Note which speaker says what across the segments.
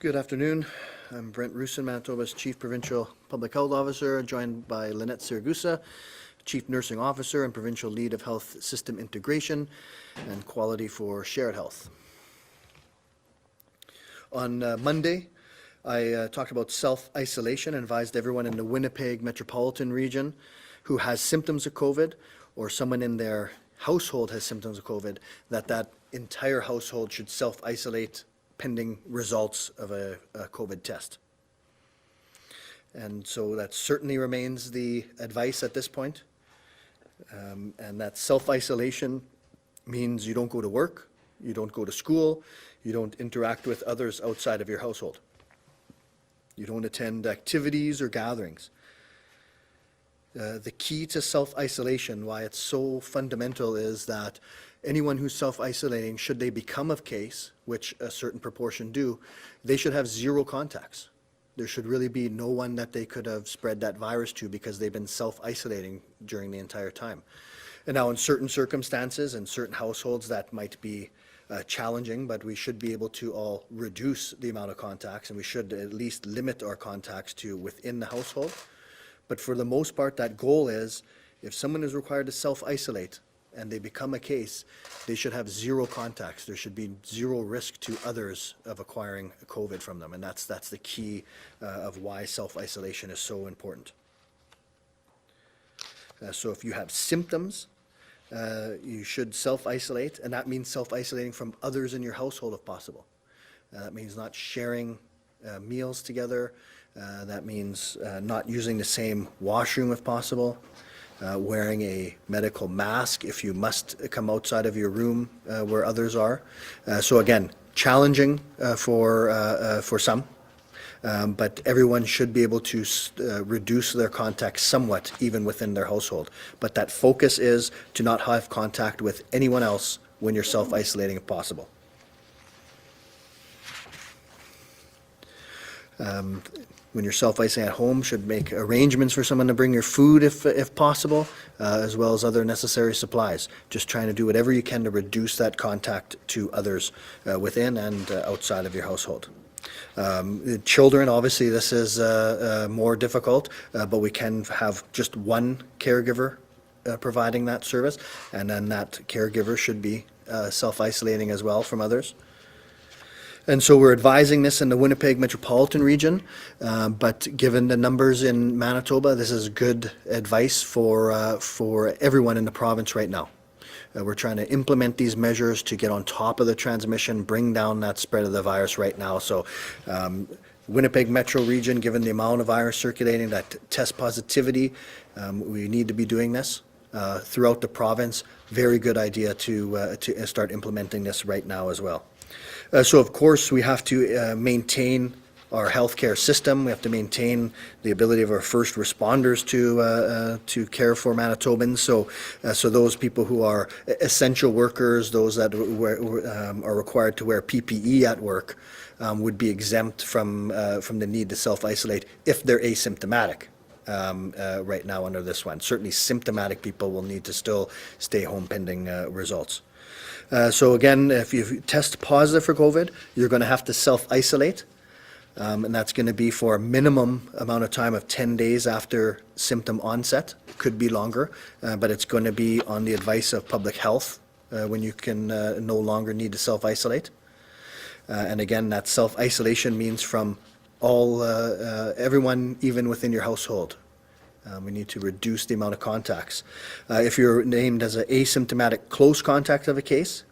Speaker 1: Good afternoon. I'm Brent Roussin, Manitoba's Chief Provincial Public Health Officer, joined by Lanette Siragusa, Chief Nursing Officer and Provincial Lead of Health System Integration and Quality for Shared Health. On Monday, I talked about self-isolation and advised everyone in the Winnipeg metropolitan region who has symptoms of COVID or someone in their household has symptoms of COVID, that entire household should self-isolate pending results of a COVID test. And so that certainly remains the advice at this point. And that self-isolation means you don't go to work, you don't go to school, you don't interact with others outside of your household. You don't attend activities or gatherings. The key to self-isolation, why it's so fundamental, is that anyone who's self-isolating, should they become a case, which a certain proportion do, they should have zero contacts. There should really be no one that they could have spread that virus to because they've been self-isolating during the entire time. And now in certain circumstances and certain households that might be challenging, but we should be able to all reduce the amount of contacts, and we should at least limit our contacts to within the household. But for the most part, that goal is, if someone is required to self-isolate and they become a case, they should have zero contacts. There should be zero risk to others of acquiring COVID from them, and that's the key of why self-isolation is so important. So if you have symptoms, you should self-isolate, and that means self-isolating from others in your household if possible. That means not sharing meals together. That means not using the same washroom if possible. Wearing a medical mask if you must come outside of your room where others are. So again, challenging for some, but everyone should be able to reduce their contact somewhat even within their household. But that focus is to not have contact with anyone else when you're self-isolating if possible. When you're self-isolating at home, should make arrangements for someone to bring your food if possible, as well as other necessary supplies. Just trying to do whatever you can to reduce that contact to others within and outside of your household. Children, obviously this is more difficult, but we can have just one caregiver providing that service, and then that caregiver should be self-isolating as well from others. And so we're advising this in the Winnipeg metropolitan region, but given the numbers in Manitoba, this is good advice for everyone in the province right now. We're trying to implement these measures to get on top of the transmission, bring down that spread of the virus right now. So Winnipeg metro region, given the amount of virus circulating, that test positivity, we need to be doing this throughout the province. Very good idea to start implementing this right now as well. So of course we have to maintain our healthcare system. We have to maintain the ability of our first responders to care for Manitobans. So those people who are essential workers, those that are required to wear PPE at work, would be exempt from the need to self-isolate if they're asymptomatic. Right now under this one. Certainly symptomatic people will need to still stay home pending results. So again, if you test positive for COVID, you're going to have to self-isolate, and that's going to be for a minimum amount of time of 10 days after symptom onset. It could be longer, but it's going to be on the advice of public health when you can no longer need to self-isolate. And again, that self-isolation means from everyone, even within your household. We need to reduce the amount of contacts. If you're named as an asymptomatic close contact of a case,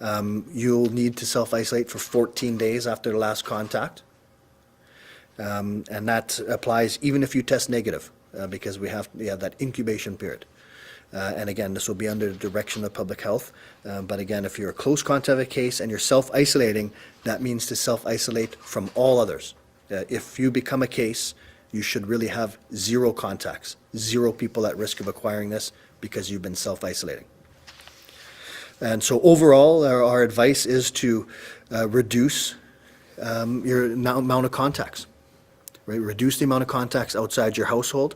Speaker 1: you'll need to self-isolate for 14 days after the last contact. And that applies even if you test negative, because we have that incubation period. And again, this will be under the direction of public health. But again, if you're a close contact of a case and you're self-isolating, that means to self-isolate from all others. If you become a case, you should really have zero contacts, zero people at risk of acquiring this because you've been self-isolating. And so overall, our advice is to reduce your amount of contacts, right? Reduce the amount of contacts outside your household.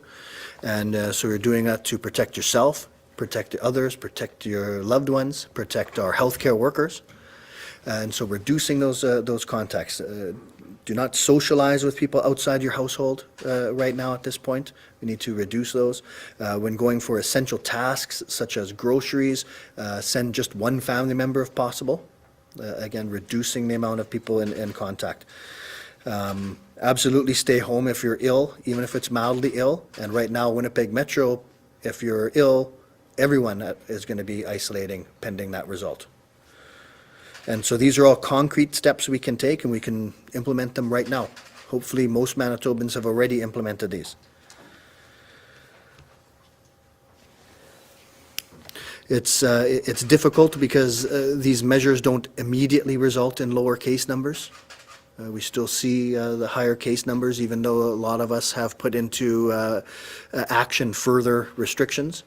Speaker 1: And so you're doing that to protect yourself, protect others, protect your loved ones, protect our healthcare workers. And so reducing those contacts, Do not socialize with people outside your household right now at this point. We need to reduce those. When going for essential tasks such as groceries, send just one family member if possible. Again, reducing the amount of people in contact. Absolutely stay home if you're ill, even if it's mildly ill. And right now, Winnipeg Metro, if you're ill, everyone is going to be isolating pending that result. And so these are all concrete steps we can take, and we can implement them right now. Hopefully, most Manitobans have already implemented these. It's difficult because these measures don't immediately result in lower case numbers. We still see the higher case numbers, even though a lot of us have put into action further restrictions.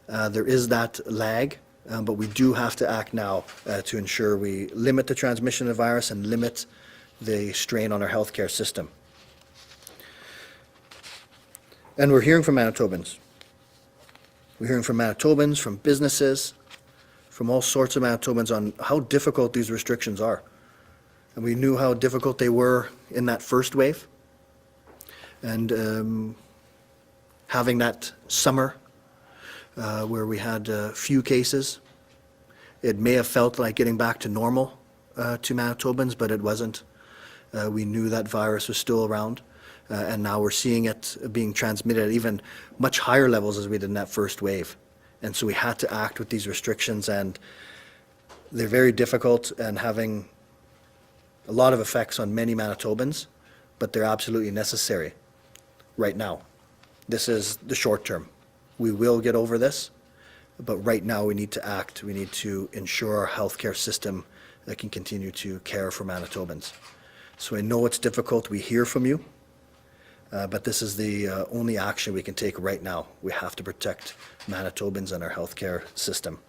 Speaker 1: There is that lag. But we do have to act now to ensure we limit the transmission of the virus and limit the strain on our healthcare system. And we're hearing from Manitobans. We're hearing from Manitobans, from businesses, from all sorts of Manitobans on how difficult these restrictions are. And we knew how difficult they were in that first wave. And having that summer where we had few cases. It may have felt like getting back to normal to Manitobans, but it wasn't. We knew that virus was still around, and now we're seeing it being transmitted at even much higher levels as we did in that first wave. And so we had to act with these restrictions, and they're very difficult and having a lot of effects on many Manitobans, but they're absolutely necessary right now. This is the short term. We will get over this, but right now we need to act. We need to ensure our healthcare system can continue to care for Manitobans. So I know it's difficult. We hear from you, but this is the only action we can take right now. We have to protect Manitobans and our healthcare system.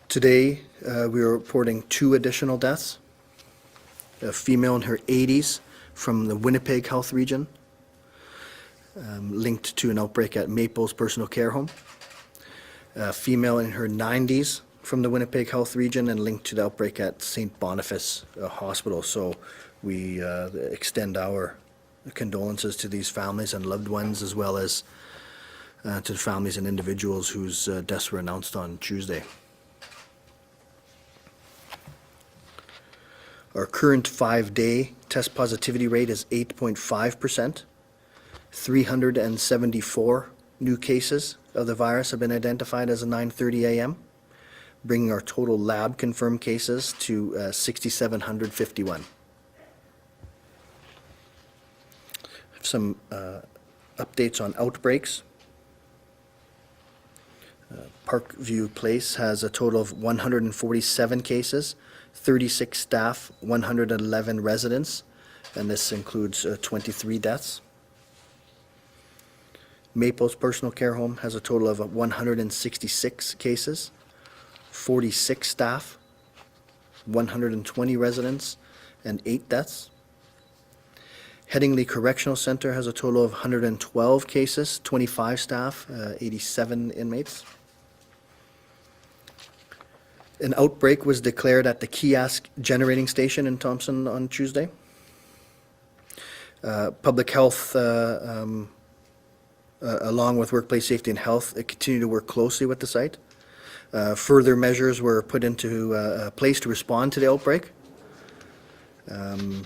Speaker 1: Today, we are reporting 2 additional deaths. A female in her 80s from the Winnipeg Health Region, linked to an outbreak at Maples Personal Care Home. A female in her 90s from the Winnipeg Health Region and linked to the outbreak at St. Boniface Hospital. So we extend our condolences to these families and loved ones, as well as to the families and individuals whose deaths were announced on Tuesday. Our current 5-day test positivity rate is 8.5%. 374 new cases of the virus have been identified as of 9:30 a.m., bringing our total lab confirmed cases to 6,751. Some updates on outbreaks. Parkview Place has a total of 147 cases, 36 staff, 111 residents, and this includes 23 deaths. Maples Personal Care Home has a total of 166 cases, 46 staff, 120 residents, and 8 deaths. Headingley Correctional Center has a total of 112 cases, 25 staff, 87 inmates. An outbreak was declared at the kiosk generating station in Thompson on Tuesday. Public Health, along with Workplace Safety and Health, continue to work closely with the site. Further measures were put into place to respond to the outbreak,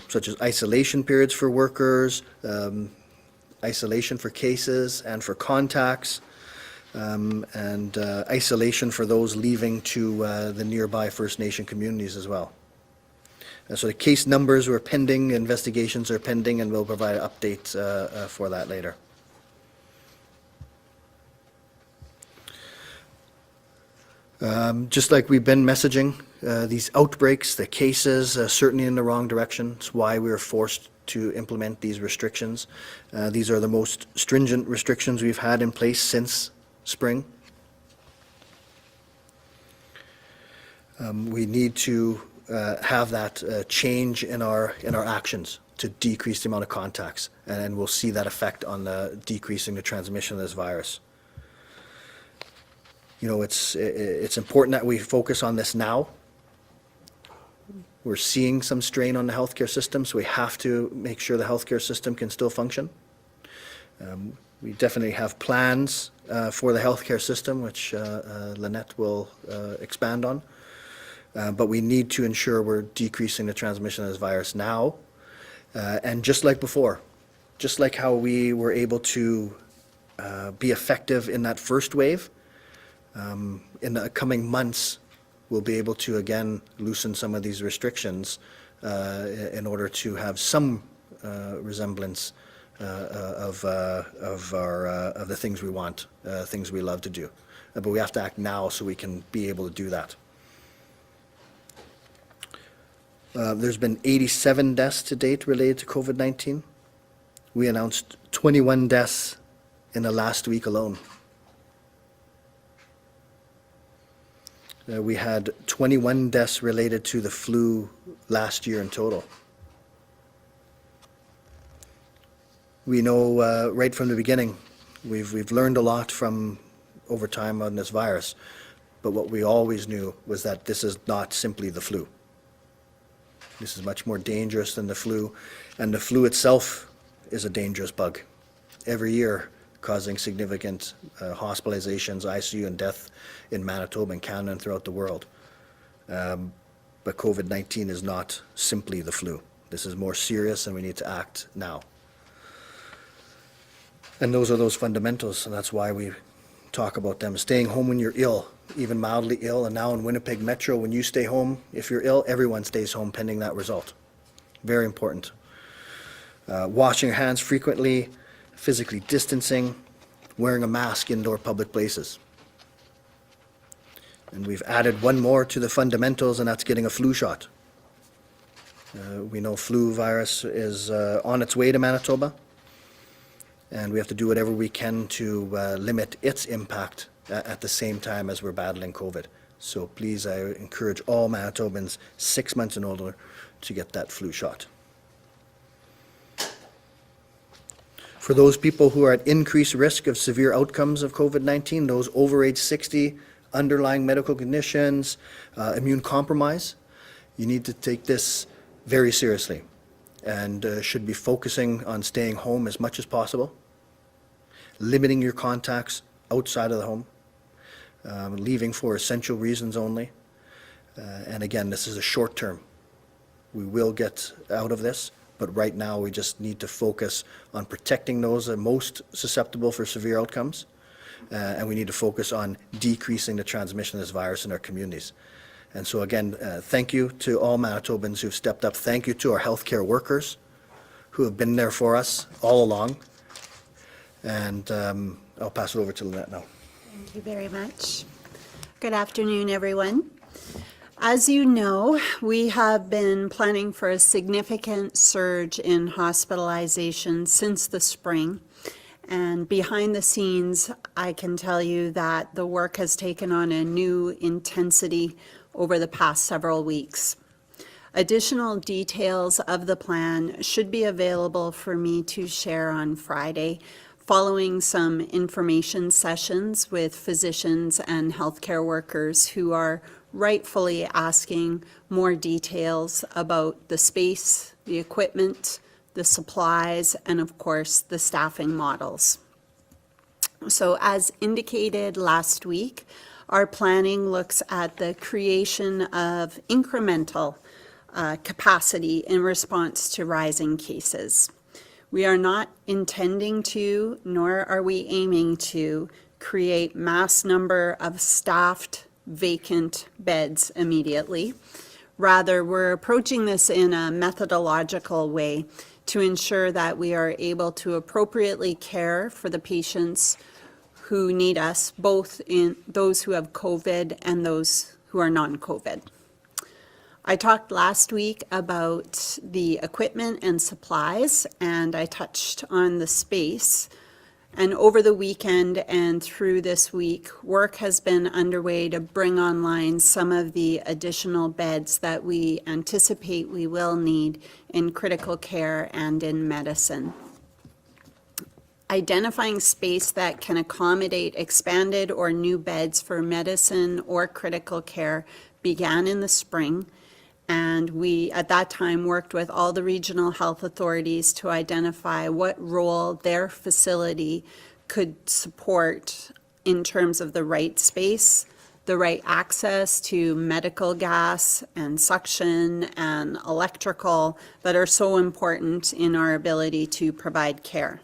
Speaker 1: such as isolation periods for workers, isolation for cases and for contacts, and isolation for those leaving to the nearby First Nation communities as well. So the case numbers were pending, investigations are pending, and we'll provide an update for that later. Just like we've been messaging, these outbreaks, the cases, certainly in the wrong direction. It's why we were forced to implement these restrictions. These are the most stringent restrictions we've had in place since spring. We need to have that change in our actions to decrease the amount of contacts, and we'll see that effect on decreasing the transmission of this virus. it's important that we focus on this now. We're seeing some strain on the healthcare system, so we have to make sure the healthcare system can still function. We definitely have plans for the healthcare system, which Lanette will expand on. But we need to ensure we're decreasing the transmission of this virus now. And just like before, just like how we were able to be effective in that first wave, in the coming months, we'll be able to again loosen some of these restrictions in order to have some resemblance of the things we want, things we love to do. But we have to act now so we can be able to do that. There's been 87 deaths to date related to COVID-19. We announced 21 deaths in the last week alone. We had 21 deaths related to the flu last year in total. We know right from the beginning, we've learned a lot from over time on this virus, but what we always knew was that this is not simply the flu. This is much more dangerous than the flu, and the flu itself is a dangerous bug. Every year, causing significant hospitalizations, ICU, and death in Manitoba and Canada and throughout the world. But COVID-19 is not simply the flu. This is more serious, and we need to act now. And those are those fundamentals, and that's why we talk about them. Staying home when you're ill, even mildly ill, and now in Winnipeg Metro, when you stay home, if you're ill, everyone stays home pending that result. Very important. Washing your hands frequently, physically distancing, wearing a mask indoor public places. And we've added one more to the fundamentals, and that's getting a flu shot. We know flu virus is on its way to Manitoba, and we have to do whatever we can to limit its impact at the same time as we're battling COVID. So please, I encourage all Manitobans 6 months and older to get that flu shot. For those people who are at increased risk of severe outcomes of COVID-19, those over age 60, underlying medical conditions, immune compromise, you need to take this very seriously and should be focusing on staying home as much as possible, limiting your contacts outside of the home, leaving for essential reasons only. And again, this is a short term. We will get out of this, but right now we just need to focus on protecting those that are most susceptible for severe outcomes, and we need to focus on decreasing the transmission of this virus in our communities. And so again, thank you to all Manitobans who've stepped up. Thank you to our healthcare workers who have been there for us all along. And I'll pass it over to Lanette now.
Speaker 2: Thank you very much. Good afternoon, everyone. As you know, we have been planning for a significant surge in hospitalizations since the spring. And behind the scenes, I can tell you that the work has taken on a new intensity over the past several weeks. Additional details of the plan should be available for me to share on Friday, following some information sessions with physicians and healthcare workers who are rightfully asking more details about the space, the equipment, the supplies, and of course, the staffing models. So as indicated last week, our planning looks at the creation of incremental capacity in response to rising cases. We are not intending to, nor are we aiming to, create mass number of staffed vacant beds immediately. Rather, we're approaching this in a methodological way to ensure that we are able to appropriately care for the patients who need us, both in those who have COVID and those who are non-COVID. I talked last week about the equipment and supplies, and I touched on the space. And over the weekend and through this week, work has been underway to bring online some of the additional beds that we anticipate we will need in critical care and in medicine. Identifying space that can accommodate expanded or new beds for medicine or critical care began in the spring, and we, at that time, worked with all the regional health authorities to identify what role their facility could support in terms of the right space, the right access to medical gas and suction and electrical that are so important in our ability to provide care.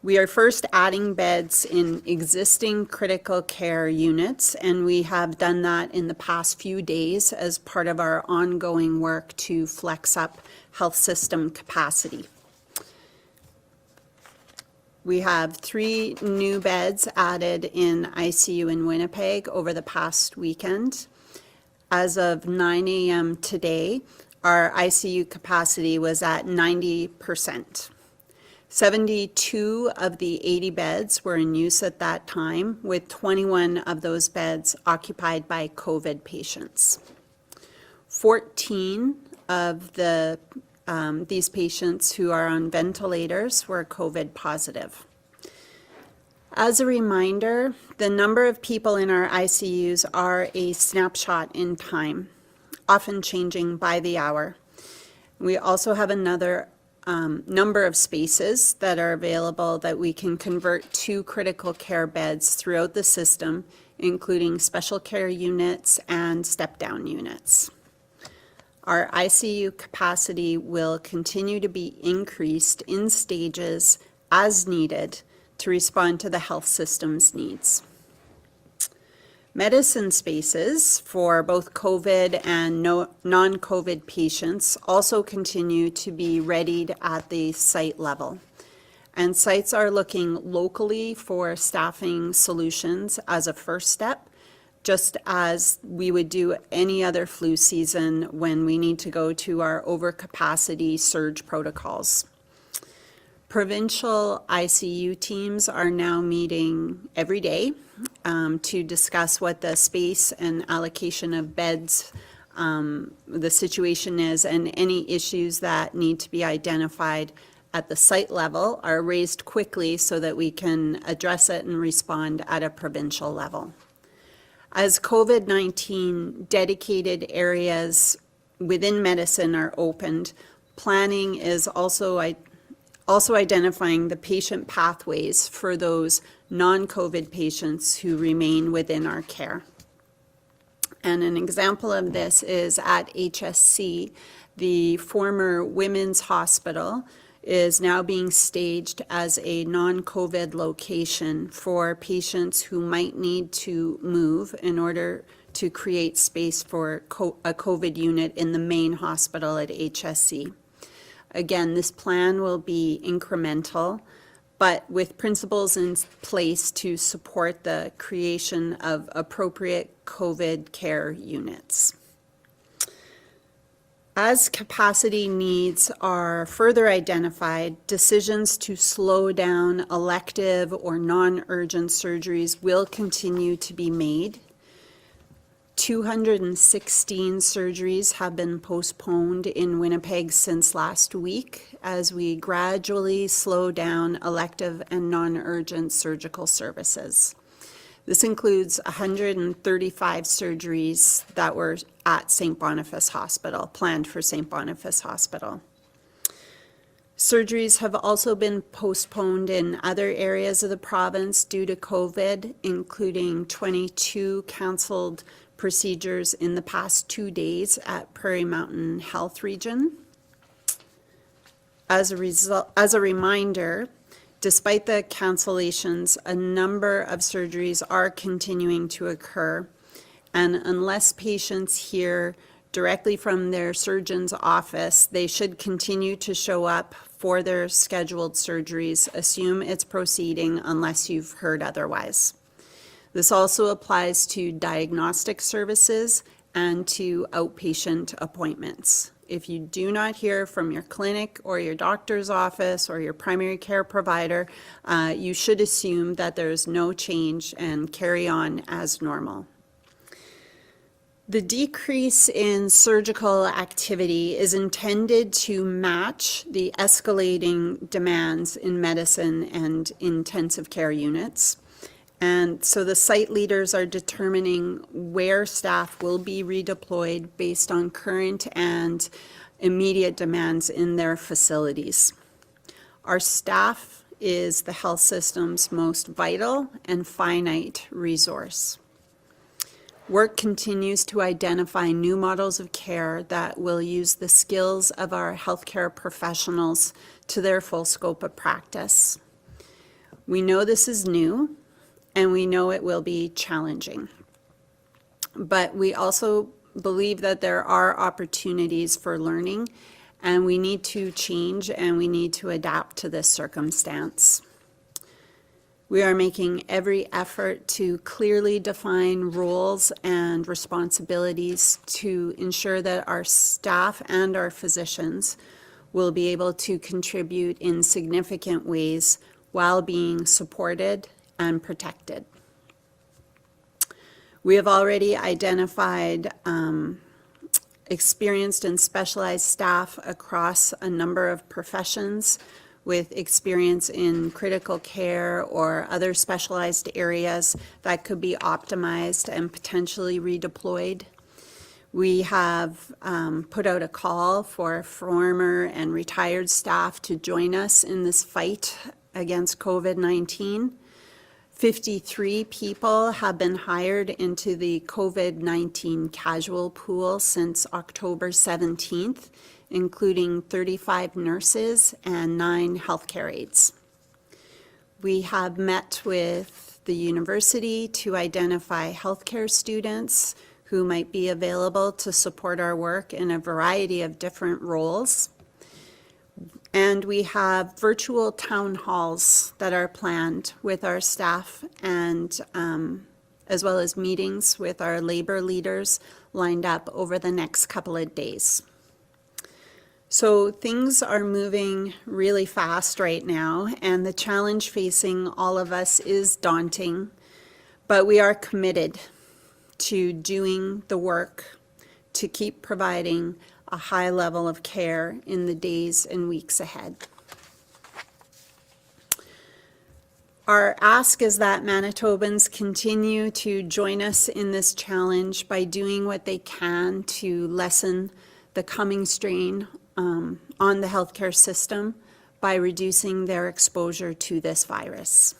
Speaker 2: We are first adding beds in existing critical care units, and we have done that in the past few days as part of our ongoing work to flex up health system capacity. We have 3 new beds added in ICU in Winnipeg over the past weekend. As of 9 a.m. today, our ICU capacity was at 90%. 72 of the 80 beds were in use at that time, with 21 of those beds occupied by COVID patients. 14 of these patients who are on ventilators were COVID positive. As a reminder, the number of people in our ICUs are a snapshot in time, often changing by the hour. We also have another number of spaces that are available that we can convert to critical care beds throughout the system, including special care units and step-down units. Our ICU capacity will continue to be increased in stages as needed to respond to the health system's needs. Medicine spaces for both COVID and non-COVID patients also continue to be readied at the site level. And sites are looking locally for staffing solutions as a first step, just as we would do any other flu season when we need to go to our overcapacity surge protocols. Provincial ICU teams are now meeting every day to discuss what the space and allocation of beds, the situation is, and any issues that need to be identified at the site level are raised quickly so that we can address it and respond at a provincial level. As COVID-19 dedicated areas within medicine are opened, planning is also identifying the patient pathways for those non-COVID patients who remain within our care. And an example of this is at HSC, the former women's hospital is now being staged as a non-COVID location for patients who might need to move in order to create space for a COVID unit in the main hospital at HSC. Again, this plan will be incremental, but with principles in place to support the creation of appropriate COVID care units. As capacity needs are further identified, decisions to slow down elective or non-urgent surgeries will continue to be made. 216 surgeries have been postponed in Winnipeg since last week as we gradually slow down elective and non-urgent surgical services. This includes 135 surgeries that were at St. Boniface Hospital, planned for St. Boniface Hospital. Surgeries have also been postponed in other areas of the province due to COVID, including 22 canceled procedures in the past 2 days at Prairie Mountain Health Region. As a reminder, despite the cancellations, a number of surgeries are continuing to occur, and unless patients hear directly from their surgeon's office, they should continue to show up for their scheduled surgeries. Assume it's proceeding unless you've heard otherwise. This also applies to diagnostic services and to outpatient appointments. If you do not hear from your clinic or your doctor's office or your primary care provider, you should assume that there's no change and carry on as normal. The decrease in surgical activity is intended to match the escalating demands in medicine and intensive care units. And so the site leaders are determining where staff will be redeployed based on current and immediate demands in their facilities. Our staff is the health system's most vital and finite resource. Work continues to identify new models of care that will use the skills of our healthcare professionals to their full scope of practice. We know this is new, and we know it will be challenging. But we also believe that there are opportunities for learning, and we need to change and we need to adapt to this circumstance. We are making every effort to clearly define roles and responsibilities to ensure that our staff and our physicians will be able to contribute in significant ways while being supported and protected. We have already identified experienced and specialized staff across a number of professions with experience in critical care or other specialized areas that could be optimized and potentially redeployed. We have put out a call for former and retired staff to join us in this fight against COVID-19. 53 people have been hired into the COVID-19 casual pool since October 17th, including 35 nurses and 9 healthcare aides. We have met with the university to identify healthcare students who might be available to support our work in a variety of different roles. And we have virtual town halls that are planned with our staff and as well as meetings with our labor leaders lined up over the next couple of days. So things are moving really fast right now, and the challenge facing all of us is daunting, but we are committed to doing the work to keep providing a high level of care in the days and weeks ahead. Our ask is that Manitobans continue to join us in this challenge by doing what they can to lessen the coming strain on the healthcare system by reducing their exposure to this virus.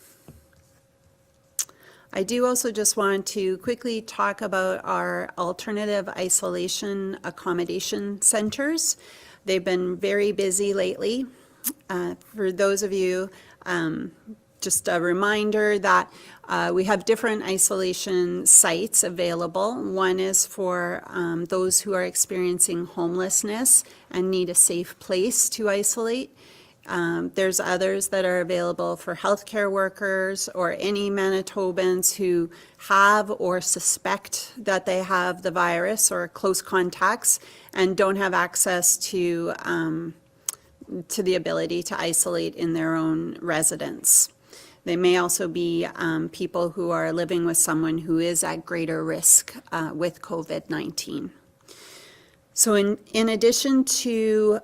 Speaker 2: I do also just want to quickly talk about our alternative isolation accommodation centers. They've been very busy lately. For those of you, just a reminder that we have different isolation sites available. One is for those who are experiencing homelessness and need a safe place to isolate. There's others that are available for healthcare workers or any Manitobans who have or suspect that they have the virus or close contacts and don't have access to the ability to isolate in their own residence. They may also be people who are living with someone who is at greater risk with COVID-19. So in addition to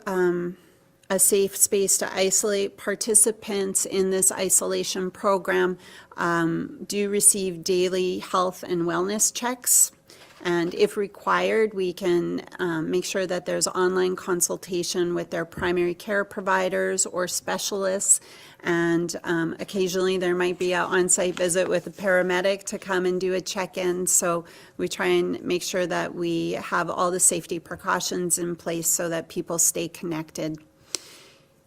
Speaker 2: a safe space to isolate, participants in this isolation program do receive daily health and wellness checks. And if required, we can make sure that there's online consultation with their primary care providers or specialists. And occasionally there might be an on-site visit with a paramedic to come and do a check-in. So we try and make sure that we have all the safety precautions in place so that people stay connected.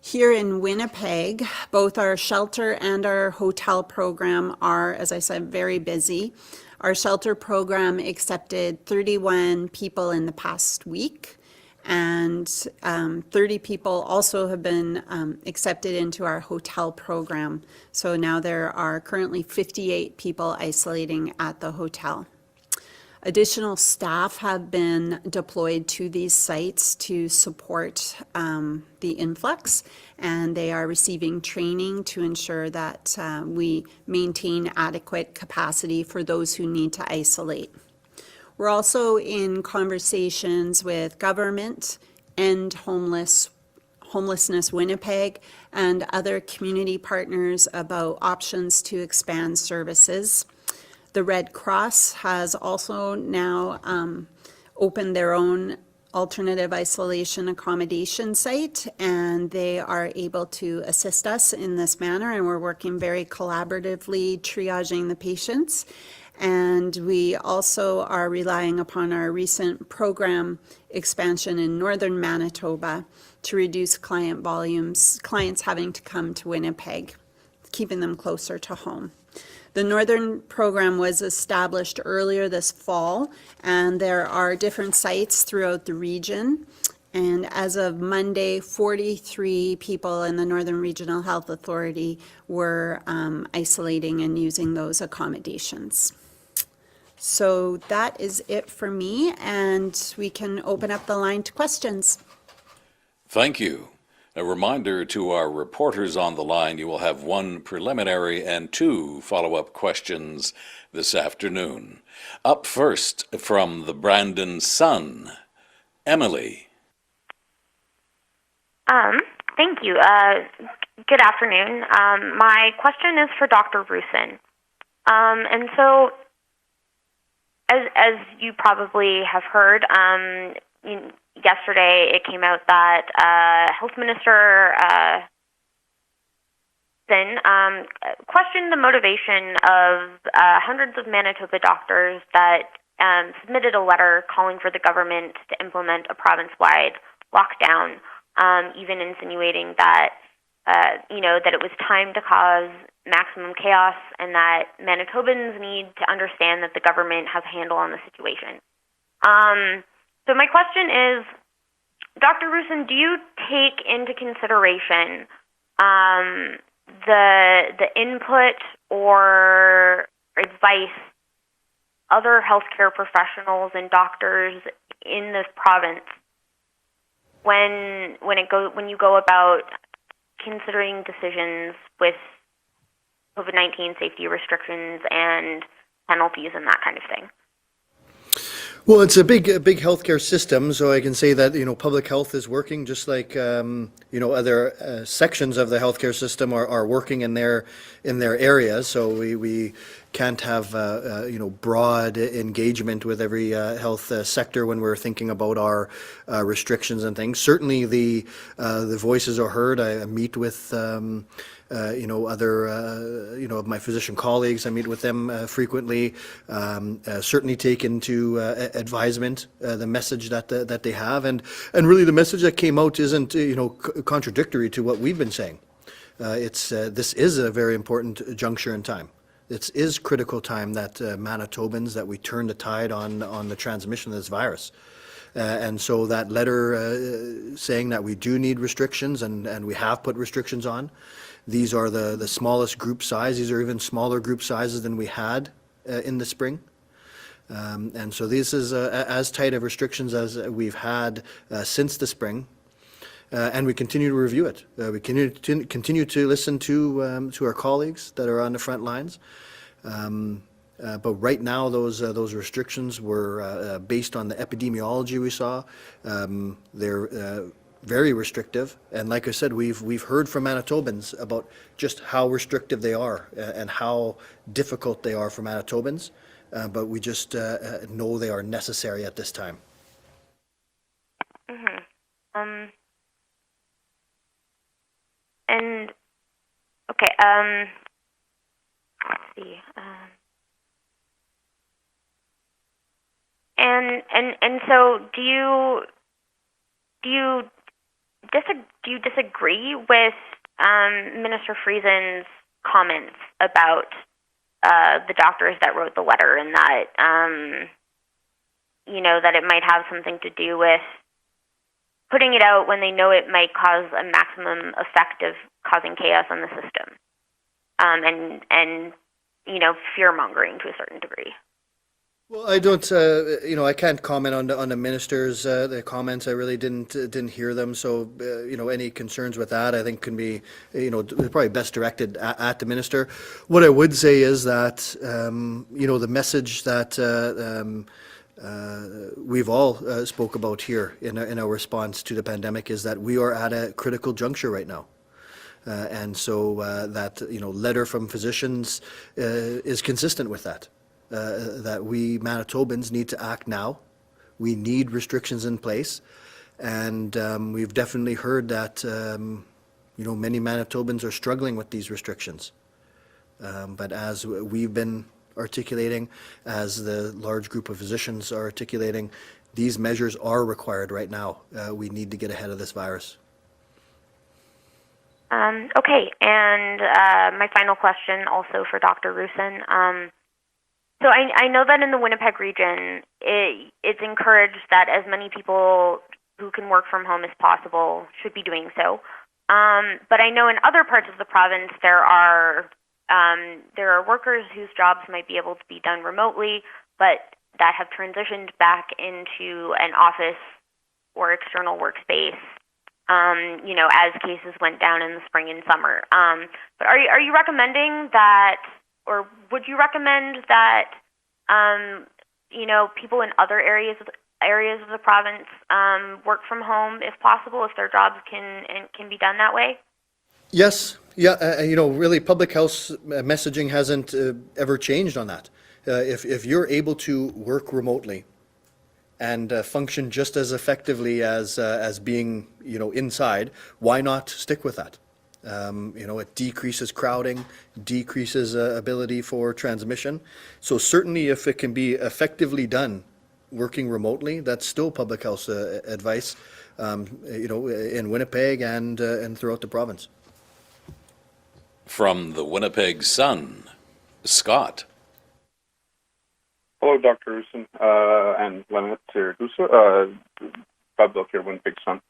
Speaker 2: Here in Winnipeg, both our shelter and our hotel program are, as I said, very busy. Our shelter program accepted 31 people in the past week, and 30 people also have been accepted into our hotel program. So now there are currently 58 people isolating at the hotel. Additional staff have been deployed to these sites to support the influx, and they are receiving training to ensure that we maintain adequate capacity for those who need to isolate. We're also in conversations with government and Homelessness Winnipeg and other community partners about options to expand services. The Red Cross has also now opened their own alternative isolation accommodation site, and they are able to assist us in this manner, and we're working very collaboratively triaging the patients. And we also are relying upon our recent program expansion in northern Manitoba to reduce client volumes, clients having to come to Winnipeg, keeping them closer to home. The Northern program was established earlier this fall, and there are different sites throughout the region. And as of Monday, 43 people in the Northern Regional Health Authority were isolating and using those accommodations. So that is it for me, and we can open up the line to questions.
Speaker 3: Thank you. A reminder to our reporters on the line, you will have one preliminary and two follow-up questions this afternoon. Up first from the Brandon Sun, Emily.
Speaker 4: Thank you. Good afternoon. My question is for Dr. Roussin. And so, as you probably have heard, yesterday it came out that Health Minister questioned the motivation of hundreds of Manitoba doctors that submitted a letter calling for the government to implement a province-wide lockdown, even insinuating that that it was time to cause maximum chaos and that Manitobans need to understand that the government has a handle on the situation. So my question is, Dr. Roussin, do you take into consideration the input or advice other healthcare professionals and doctors in this province when you go about considering decisions with COVID-19 safety restrictions and penalties and that kind of thing?
Speaker 1: Well, it's a big healthcare system, so I can say that public health is working just like other sections of the healthcare system are working in their areas. So we can't have broad engagement with every health sector when we're thinking about our restrictions and things. Certainly the voices are heard. I meet with other of my physician colleagues. I meet with them frequently. Certainly take into advisement the message that they have, and really the message that came out isn't contradictory to what we've been saying. This is a very important juncture in time. It is critical time that Manitobans, that we turn the tide on the transmission of this virus. And so that letter saying that we do need restrictions, and we have put restrictions on. These are the smallest group size. These are even smaller group sizes than we had in the spring. And so this is as tight of restrictions as we've had since the spring. And we continue to review it. We continue to listen to our colleagues that are on the front lines. But right now, those restrictions were based on the epidemiology we saw. They're very restrictive, and like I said, we've heard from Manitobans about just how restrictive they are and how difficult they are for Manitobans. But we just know they are necessary at this time.
Speaker 4: Mm-hmm. And okay. Let's see. And so do you disagree with Minister Friesen's comments about the doctors that wrote the letter, and that that it might have something to do with putting it out when they know it might cause a maximum effect of causing chaos on the system, and fear mongering to a certain degree?
Speaker 1: Well, I don't, I can't comment on the minister's the comments. I really didn't hear them. So, any concerns with that, I think, can be, probably best directed at the minister. What I would say is that, the message that we've all spoke about here in our response to the pandemic is that we are at a critical juncture right now. And so that, letter from physicians is consistent with that, that we Manitobans need to act now. We need restrictions in place. And we've definitely heard that, many Manitobans are struggling with these restrictions. But as we've been articulating, as the large group of physicians are articulating, these measures are required right now. We need to get ahead of this virus.
Speaker 4: Okay, and my final question also for Dr. Roussin. So I know that in the Winnipeg region, it's encouraged that as many people who can work from home as possible should be doing so. But I know in other parts of the province there are workers whose jobs might be able to be done remotely, but that have transitioned back into an office or external workspace, as cases went down in the spring and summer. But are you recommending that, or would you recommend that, people in other areas of the province work from home if possible, if their jobs can be done that way?
Speaker 1: Yes. Yeah. Really, public health messaging hasn't ever changed on that. If you're able to work remotely and function just as effectively as being, inside, why not stick with that? It decreases crowding, decreases ability for transmission. So certainly if it can be effectively done working remotely, that's still public health advice, in Winnipeg and throughout the province.
Speaker 3: From the Winnipeg Sun, Scott.
Speaker 5: Hello, Dr. Roussin and Lanette Siragusa, Public here, Winnipeg Sun.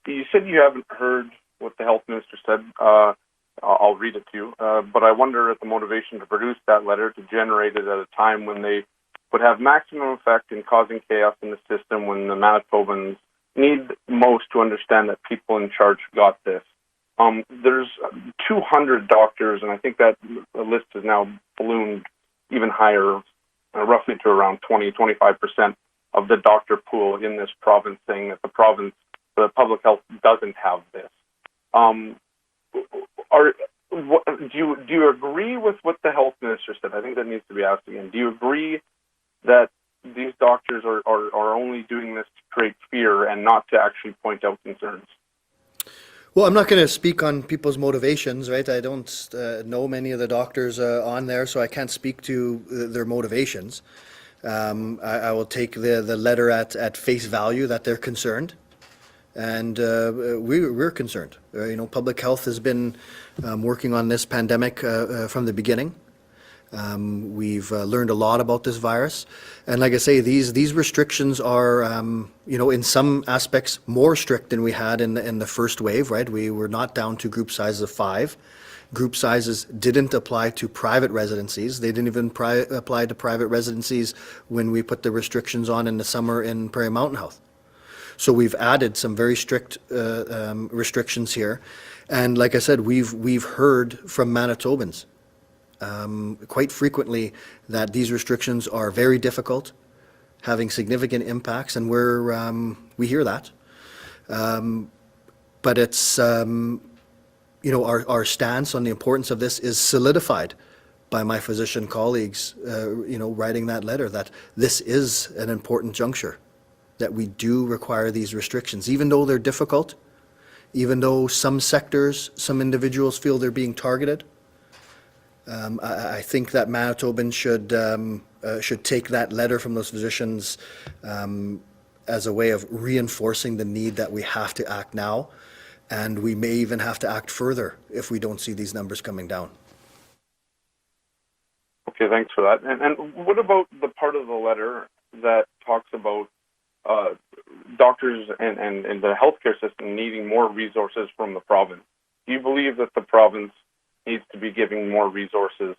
Speaker 5: You said you haven't heard what the health minister said. I'll read it to you. But I wonder at the motivation to produce that letter, to generate it at a time when they would have maximum effect in causing chaos in the system, when the Manitobans need most to understand that people in charge got this. There's 200 doctors, and I think that the list has now ballooned even higher, roughly to around 20-25% of the doctor pool in this province, saying that the public health doesn't have this. Do you agree with what the health minister said? I think that needs to be asked again. Do you agree that these doctors are only doing this to create fear and not to actually point out concerns?
Speaker 1: Well, I'm not going to speak on people's motivations, right? I don't know many of the doctors on there, so I can't speak to their motivations. I will take the letter at face value that they're concerned, and we're concerned. Public health has been working on this pandemic from the beginning. We've learned a lot about this virus, and like I say, these restrictions are, in some aspects more strict than we had in the first wave. Right, we were not down to group sizes of 5. Group sizes didn't apply to private residencies. They didn't even apply to private residencies when we put the restrictions on in the summer in Prairie Mountain Health. So we've added some very strict restrictions here, and like I said, we've heard from Manitobans quite frequently that these restrictions are very difficult, having significant impacts, and we hear that. But it's, our stance on the importance of this is solidified by my physician colleagues, writing that letter, that this is an important juncture, that we do require these restrictions, even though they're difficult, even though some sectors, some individuals feel they're being targeted. I think that Manitobans should take that letter from those physicians as a way of reinforcing the need that we have to act now, and we may even have to act further if we don't see these numbers coming down.
Speaker 5: Okay, thanks for that. And what about the part of the letter that talks about doctors and the healthcare system needing more resources from the province? Do you believe that the province needs to be giving more resources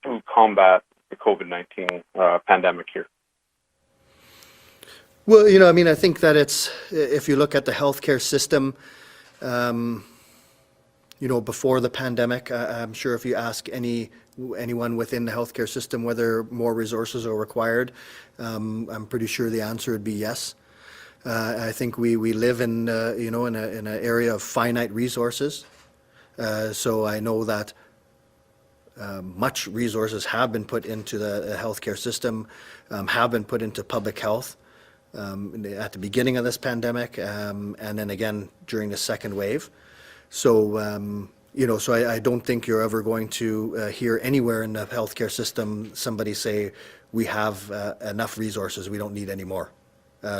Speaker 5: to combat the COVID-19 pandemic here?
Speaker 1: Well, I think that if you look at the healthcare system, before the pandemic, I'm sure if you ask anyone within the healthcare system whether more resources are required, I'm pretty sure the answer would be yes. I think we live in in an area of finite resources. So I know that much resources have been put into the healthcare system, have been put into public health at the beginning of this pandemic, and then again during the second wave. So, so I don't think you're ever going to hear anywhere in the healthcare system somebody say, we have enough resources, we don't need any more.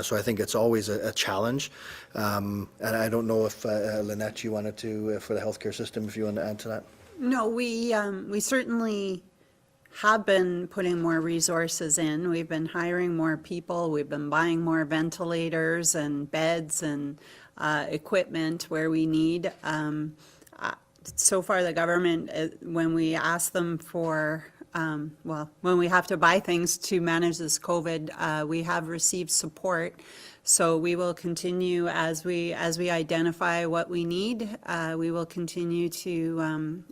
Speaker 1: So I think it's always a challenge. And I don't know if, Lanette, you wanted to, for the healthcare system, if you want to add to that.
Speaker 2: No, we certainly have been putting more resources in. We've been hiring more people. We've been buying more ventilators and beds and equipment where we need. So far, the government, when we ask them for, when we have to buy things to manage this COVID, we have received support. So we will continue as we identify what we need. We will continue to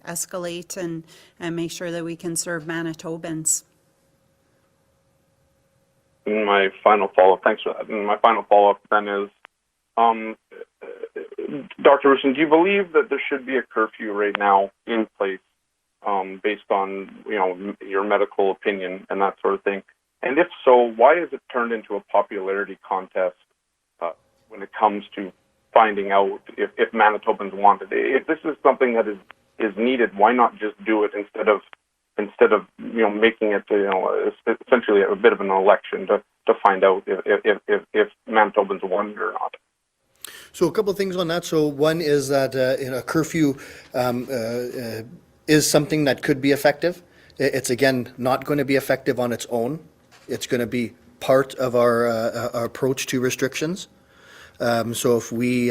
Speaker 2: escalate and make sure that we can serve Manitobans.
Speaker 5: My final follow-up, thanks for that. And my final follow-up then is, Dr. Roussin, do you believe that there should be a curfew right now in place based on, your medical opinion and that sort of thing? And if so, why is it turned into a popularity contest when it comes to finding out if Manitobans want it? If this is something that is needed, why not just do it instead of making it essentially a bit of an election to find out if Manitobans want it or not?
Speaker 1: So a couple of things on that. So one is that a curfew is something that could be effective. It's again not going to be effective on its own. It's going to be part of our approach to restrictions. So if we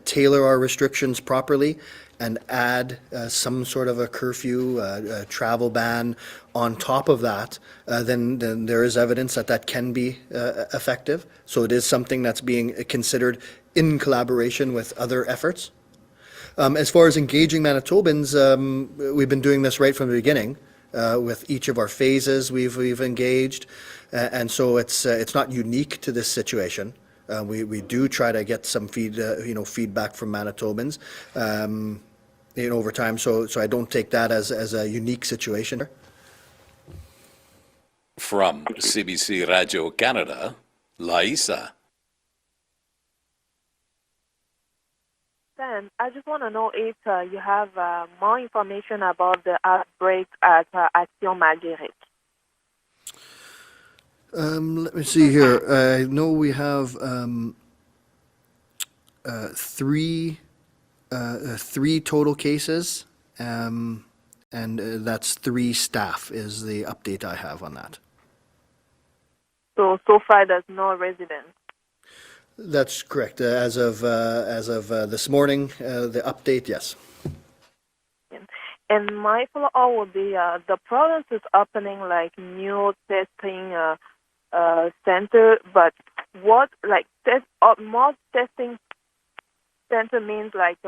Speaker 1: tailor our restrictions properly and add some sort of a curfew, a travel ban on top of that, then there is evidence that can be effective. So it is something that's being considered in collaboration with other efforts. As far as engaging Manitobans, we've been doing this right from the beginning. With each of our phases, we've engaged, and so it's not unique to this situation. We do try to get some feedback from Manitobans, over time. So I don't take that as a unique situation.
Speaker 3: From CBC Radio Canada, Laisa.
Speaker 6: Ben, I just want to know if you have more information about the outbreak at Action Marguerite.
Speaker 1: Let me see here. I know we have three total cases, and that's 3 staff is the update I have on that.
Speaker 6: So far there's no residents.
Speaker 1: That's correct. As of this morning, the update, yes.
Speaker 6: And my follow-up would be the province is opening like new testing center, but what more testing center means like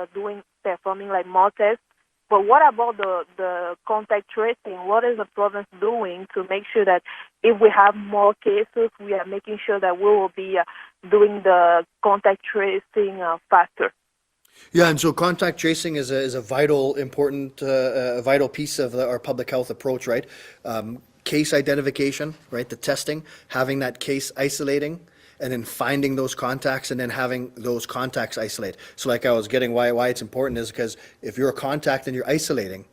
Speaker 6: performing like more tests. But what about the contact tracing? What is the province doing to make sure that if we have more cases, we are making sure that we will be doing the contact tracing faster?
Speaker 1: Yeah, and so contact tracing is a vital, important, vital piece of our public health approach, right? Case identification, right? The testing, having that case isolating, and then finding those contacts and then having those contacts isolate. So like I was getting why it's important is because if you're a contact and you're isolating,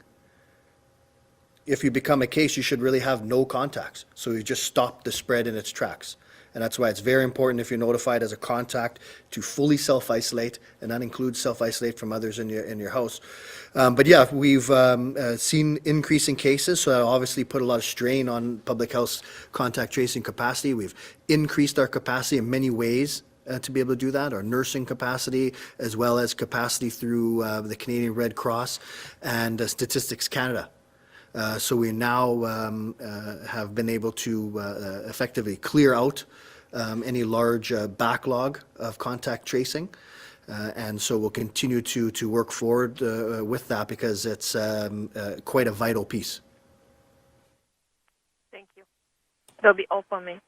Speaker 1: if you become a case, you should really have no contacts. So you just stop the spread in its tracks. And that's why it's very important if you're notified as a contact to fully self-isolate, and that includes self-isolate from others in your house. But yeah, we've seen increasing cases, so that obviously put a lot of strain on public health's contact tracing capacity. We've increased our capacity in many ways to be able to do that, our nursing capacity, as well as capacity through the Canadian Red Cross and Statistics Canada. So we now have been able to effectively clear out any large backlog of contact tracing. And so we'll continue to work forward with that because it's quite a vital piece.
Speaker 6: Thank you. That'll be all for me.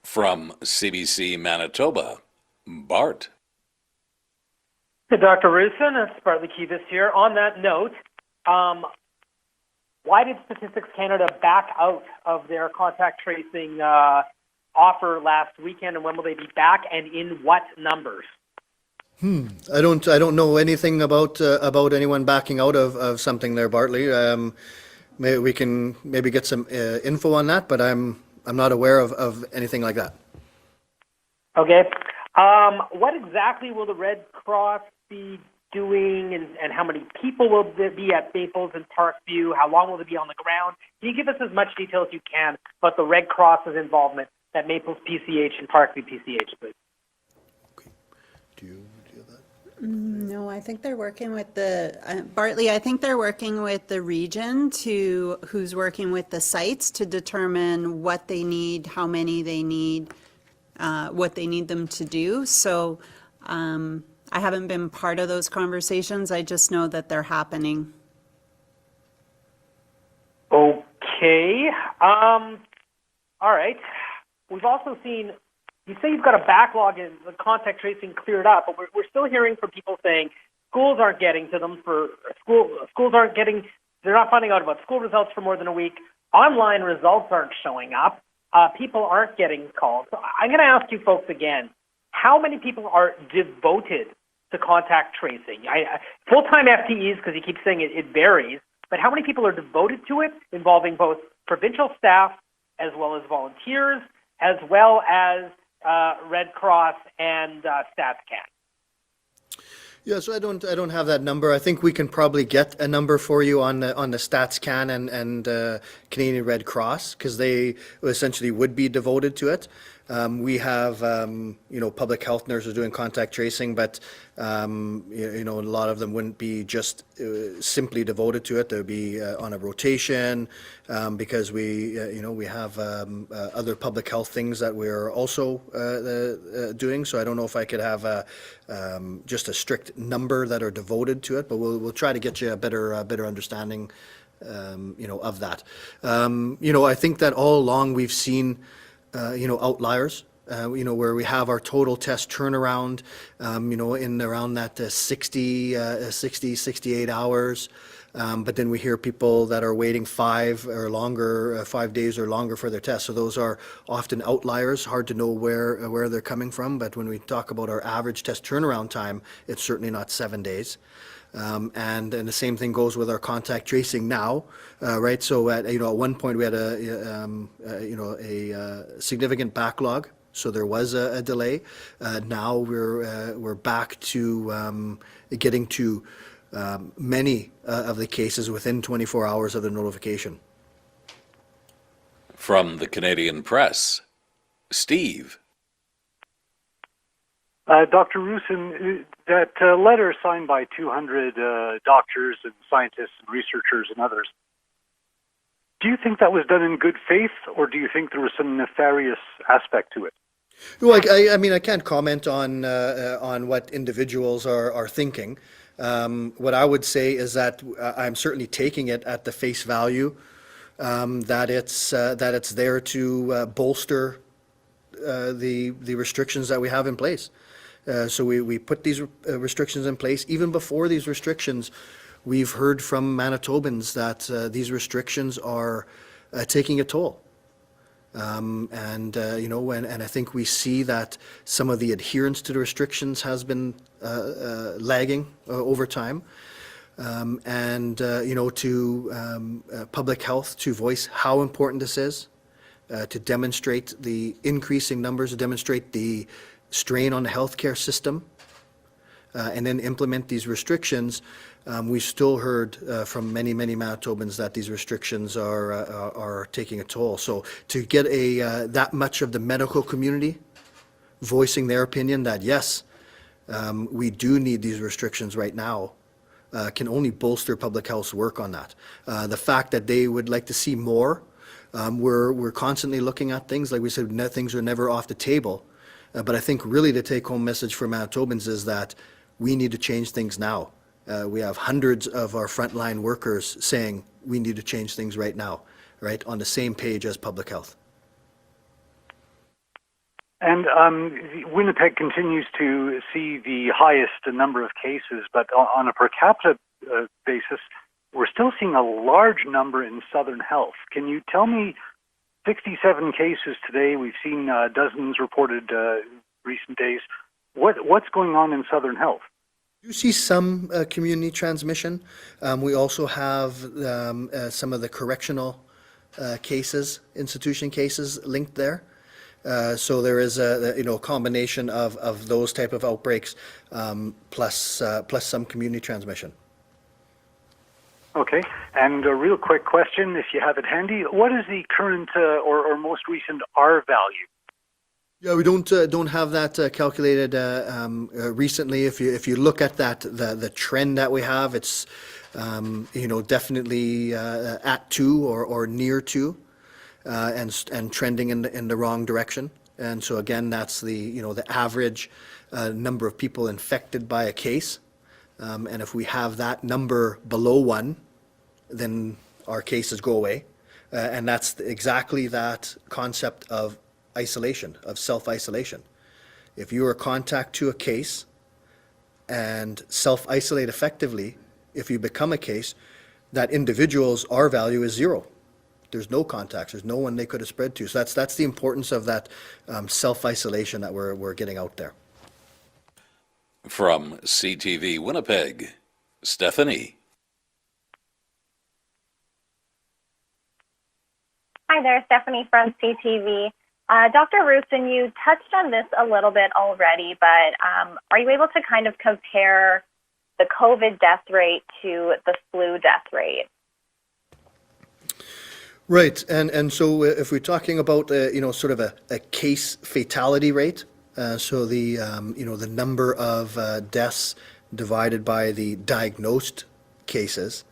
Speaker 3: From CBC Manitoba, Bart.
Speaker 7: Hey, Dr. Roussin, it's Bartley Kivas here. On that note, why did Statistics Canada back out of their contact tracing offer last weekend, and when will they be back, and in what numbers?
Speaker 1: I don't know anything about anyone backing out of something there, Bartley. We can maybe get some info on that, but I'm not aware of anything like that.
Speaker 7: Okay. What exactly will the Red Cross be doing, and how many people will there be at Maples and Parkview? How long will they be on the ground? Can you give us as much detail as you can about the Red Cross's involvement at Maples PCH and Parkview PCH, please?
Speaker 1: Okay. Do you have that?
Speaker 2: No, I think they're working with the, Bartley, I think they're working with the region who's working with the sites to determine what they need, how many they need, what they need them to do. So I haven't been part of those conversations. I just know that they're happening.
Speaker 7: Okay. All right. We've also seen, you say you've got a backlog in the contact tracing cleared up, but we're still hearing from people saying schools aren't getting to them schools aren't getting, they're not finding out about school results for more than a week. Online results aren't showing up. People aren't getting called. So I'm going to ask you folks again, how many people are devoted to contact tracing? Full-time FTEs, because you keep saying it varies, but how many people are devoted to it, involving both provincial staff as well as volunteers, as well as Red Cross and StatsCan?
Speaker 1: Yeah, so I don't have that number. I think we can probably get a number for you on the StatsCan and Canadian Red Cross, because they essentially would be devoted to it. We have public health nurses doing contact tracing, but a lot of them wouldn't be just simply devoted to it. They'd be on a rotation because we have other public health things that we're also doing. So I don't know if I could have just a strict number that are devoted to it, but we'll try to get you a better understanding of that. I think that all along we've seen outliers, where we have our total test turnaround, in around that 68 hours. But then we hear people that are waiting 5 days or longer for their test. So those are often outliers, hard to know where they're coming from. But when we talk about our average test turnaround time, it's certainly not 7 days. And the same thing goes with our contact tracing now, right? So at one point we had a significant backlog, so there was a delay. Now we're back to getting to many of the cases within 24 hours of the notification.
Speaker 3: From the Canadian Press, Steve.
Speaker 8: Dr. Roussin, that letter signed by 200 doctors and scientists and researchers and others, do you think that was done in good faith, or do you think there was some nefarious aspect to it?
Speaker 1: Well, I can't comment on what individuals are thinking. What I would say is that I'm certainly taking it at the face value, that it's there to bolster the restrictions that we have in place. So we put these restrictions in place. Even before these restrictions, we've heard from Manitobans that these restrictions are taking a toll. And I think we see that some of the adherence to the restrictions has been lagging over time. To public health to voice how important this is, to demonstrate the increasing numbers, to demonstrate the strain on the healthcare system, and then implement these restrictions. We've still heard from many Manitobans that these restrictions are taking a toll. So to get that much of the medical community voicing their opinion that yes, we do need these restrictions right now, can only bolster public health's work on that. The fact that they would like to see more, we're constantly looking at things. Like we said, things are never off the table. But I think really the take-home message for Manitobans is that we need to change things now. We have hundreds of our frontline workers saying we need to change things right now, right, on the same page as public health.
Speaker 8: And Winnipeg continues to see the highest number of cases, but on a per capita basis, we're still seeing a large number in Southern Health. Can you tell me, 67 cases today, we've seen dozens reported recent days. What's going on in Southern Health?
Speaker 1: You see some community transmission. We also have some of the correctional cases, institution cases linked there. So there is a combination of those type of outbreaks plus some community transmission.
Speaker 8: Okay, and a real quick question, if you have it handy, what is the current or most recent R value?
Speaker 1: Yeah, we don't have that calculated recently. If you look at that the trend that we have, it's definitely at 2 or near 2. And trending in the wrong direction. And so again, that's the average number of people infected by a case. And if we have that number below 1, then our cases go away. And that's exactly that concept of isolation, of self-isolation. If you are a contact to a case and self-isolate effectively, if you become a case, that individual's R value is 0. There's no contacts. There's no one they could have spread to. So that's the importance of that self-isolation that we're getting out there.
Speaker 3: From CTV Winnipeg, Stephanie.
Speaker 9: Hi there, Stephanie from CTV. Dr. Roussin, you touched on this a little bit already, but are you able to kind of compare the COVID death rate to the flu death rate?
Speaker 1: Right, and so if we're talking about sort of a case fatality rate, so the the number of deaths divided by the diagnosed cases,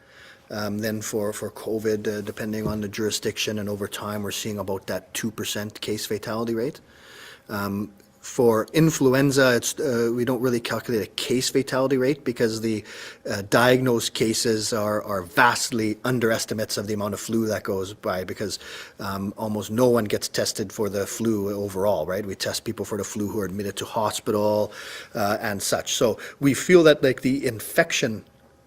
Speaker 1: then for COVID, depending on the jurisdiction and over time, we're seeing about that 2% case fatality rate. For influenza, we don't really calculate a case fatality rate because the diagnosed cases are vastly underestimates of the amount of flu that goes by, because almost no one gets tested for the flu overall, right? We test people for the flu who are admitted to hospital and such. So we feel that like the infection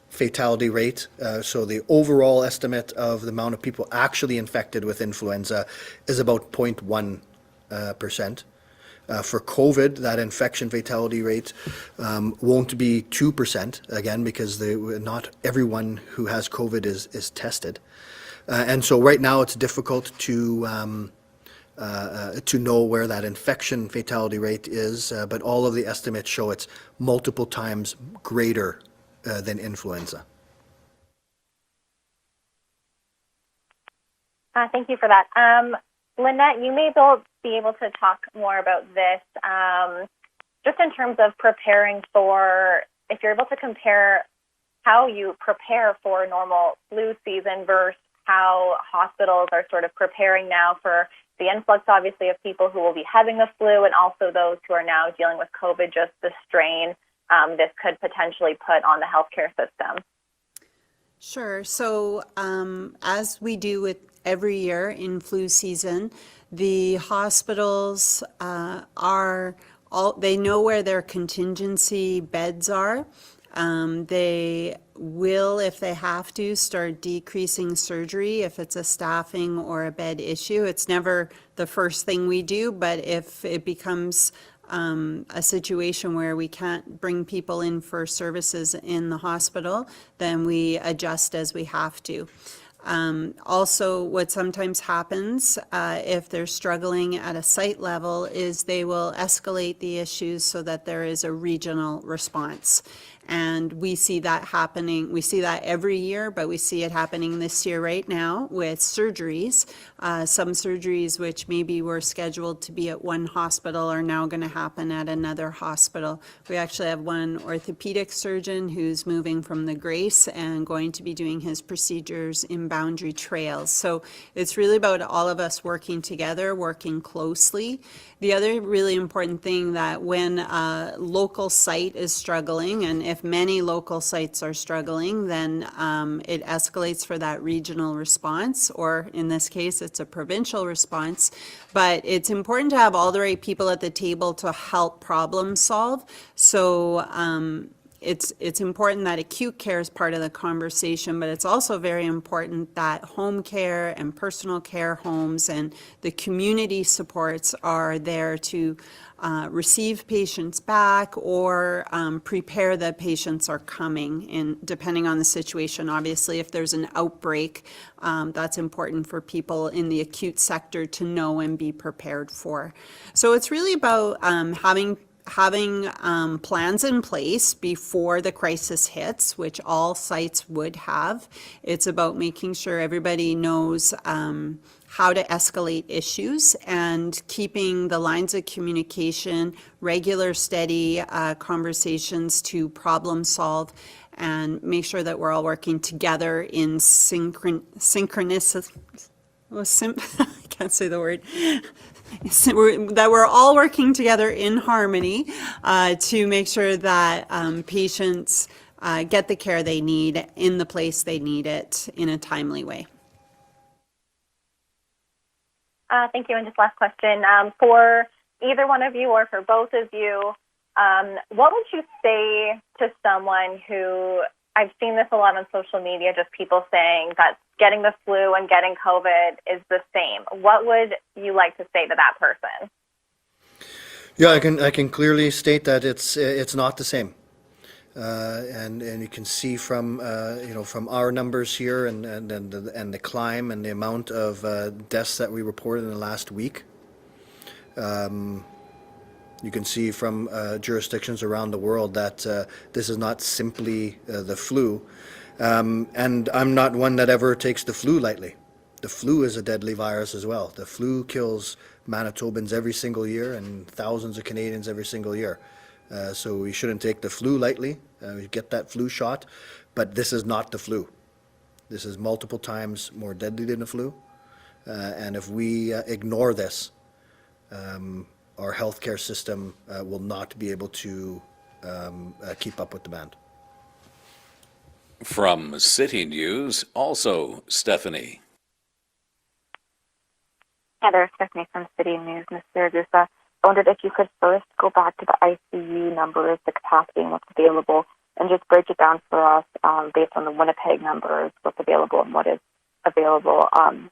Speaker 1: fatality rate, so the overall estimate of the amount of people actually infected with influenza is about 0.1%. For COVID, that infection fatality rate won't be 2%, again, because not everyone who has COVID is tested. And so right now it's difficult to know where that infection fatality rate is, but all of the estimates show it's multiple times greater than influenza.
Speaker 9: Thank you for that. Lanette, you may be able to talk more about this, just in terms of preparing for, if you're able to compare how you prepare for normal flu season versus how hospitals are sort of preparing now for the influx, obviously, of people who will be having the flu, and also those who are now dealing with COVID, just the strain this could potentially put on the healthcare system.
Speaker 2: Sure. So as we do with every year in flu season, the hospitals they know where their contingency beds are. They will, if they have to, start decreasing surgery if it's a staffing or a bed issue. It's never the first thing we do, but if it becomes a situation where we can't bring people in for services in the hospital, then we adjust as we have to. Also, what sometimes happens if they're struggling at a site level is they will escalate the issues so that there is a regional response. And we see that happening. We see that every year, but we see it happening this year right now with surgeries. Some surgeries which maybe were scheduled to be at one hospital are now going to happen at another hospital. We actually have one orthopedic surgeon who's moving from the Grace and going to be doing his procedures in Boundary Trails. So it's really about all of us working together, working closely. The other really important thing that when a local site is struggling, and if many local sites are struggling, then it escalates for that regional response, or in this case, it's a provincial response. But it's important to have all the right people at the table to help problem solve. So it's important that acute care is part of the conversation, but it's also very important that home care and personal care homes and the community supports are there to receive patients back or prepare that patients are coming in, depending on the situation. Obviously, if there's an outbreak, that's important for people in the acute sector to know and be prepared for. So it's really about having plans in place before the crisis hits, which all sites would have. It's about making sure everybody knows how to escalate issues and keeping the lines of communication, regular, steady conversations to problem solve and make sure that we're all working together in synchronous. I can't say the word. That we're all working together in harmony to make sure that patients get the care they need in the place they need it in a timely way.
Speaker 9: Thank you. And just last question. For either one of you or for both of you, what would you say to someone who, I've seen this a lot on social media, just people saying that getting the flu and getting COVID is the same. What would you like to say to that person?
Speaker 1: Yeah, I can clearly state that it's not the same. And you can see from from our numbers here and the climb and the amount of deaths that we reported in the last week. You can see from jurisdictions around the world that this is not simply the flu. And I'm not one that ever takes the flu lightly. The flu is a deadly virus as well. The flu kills Manitobans every single year and thousands of Canadians every single year. So we shouldn't take the flu lightly. We get that flu shot, but this is not the flu. This is multiple times more deadly than the flu. And if we ignore this, our healthcare system will not be able to keep up with demand.
Speaker 3: From City News, also Stephanie.
Speaker 10: Hi there, Stephanie from City News, Ms. Siragusa. I wondered if you could first go back to the ICU numbers, the capacity and what's available, and just break it down for us based on the Winnipeg numbers, what's available and what is available, and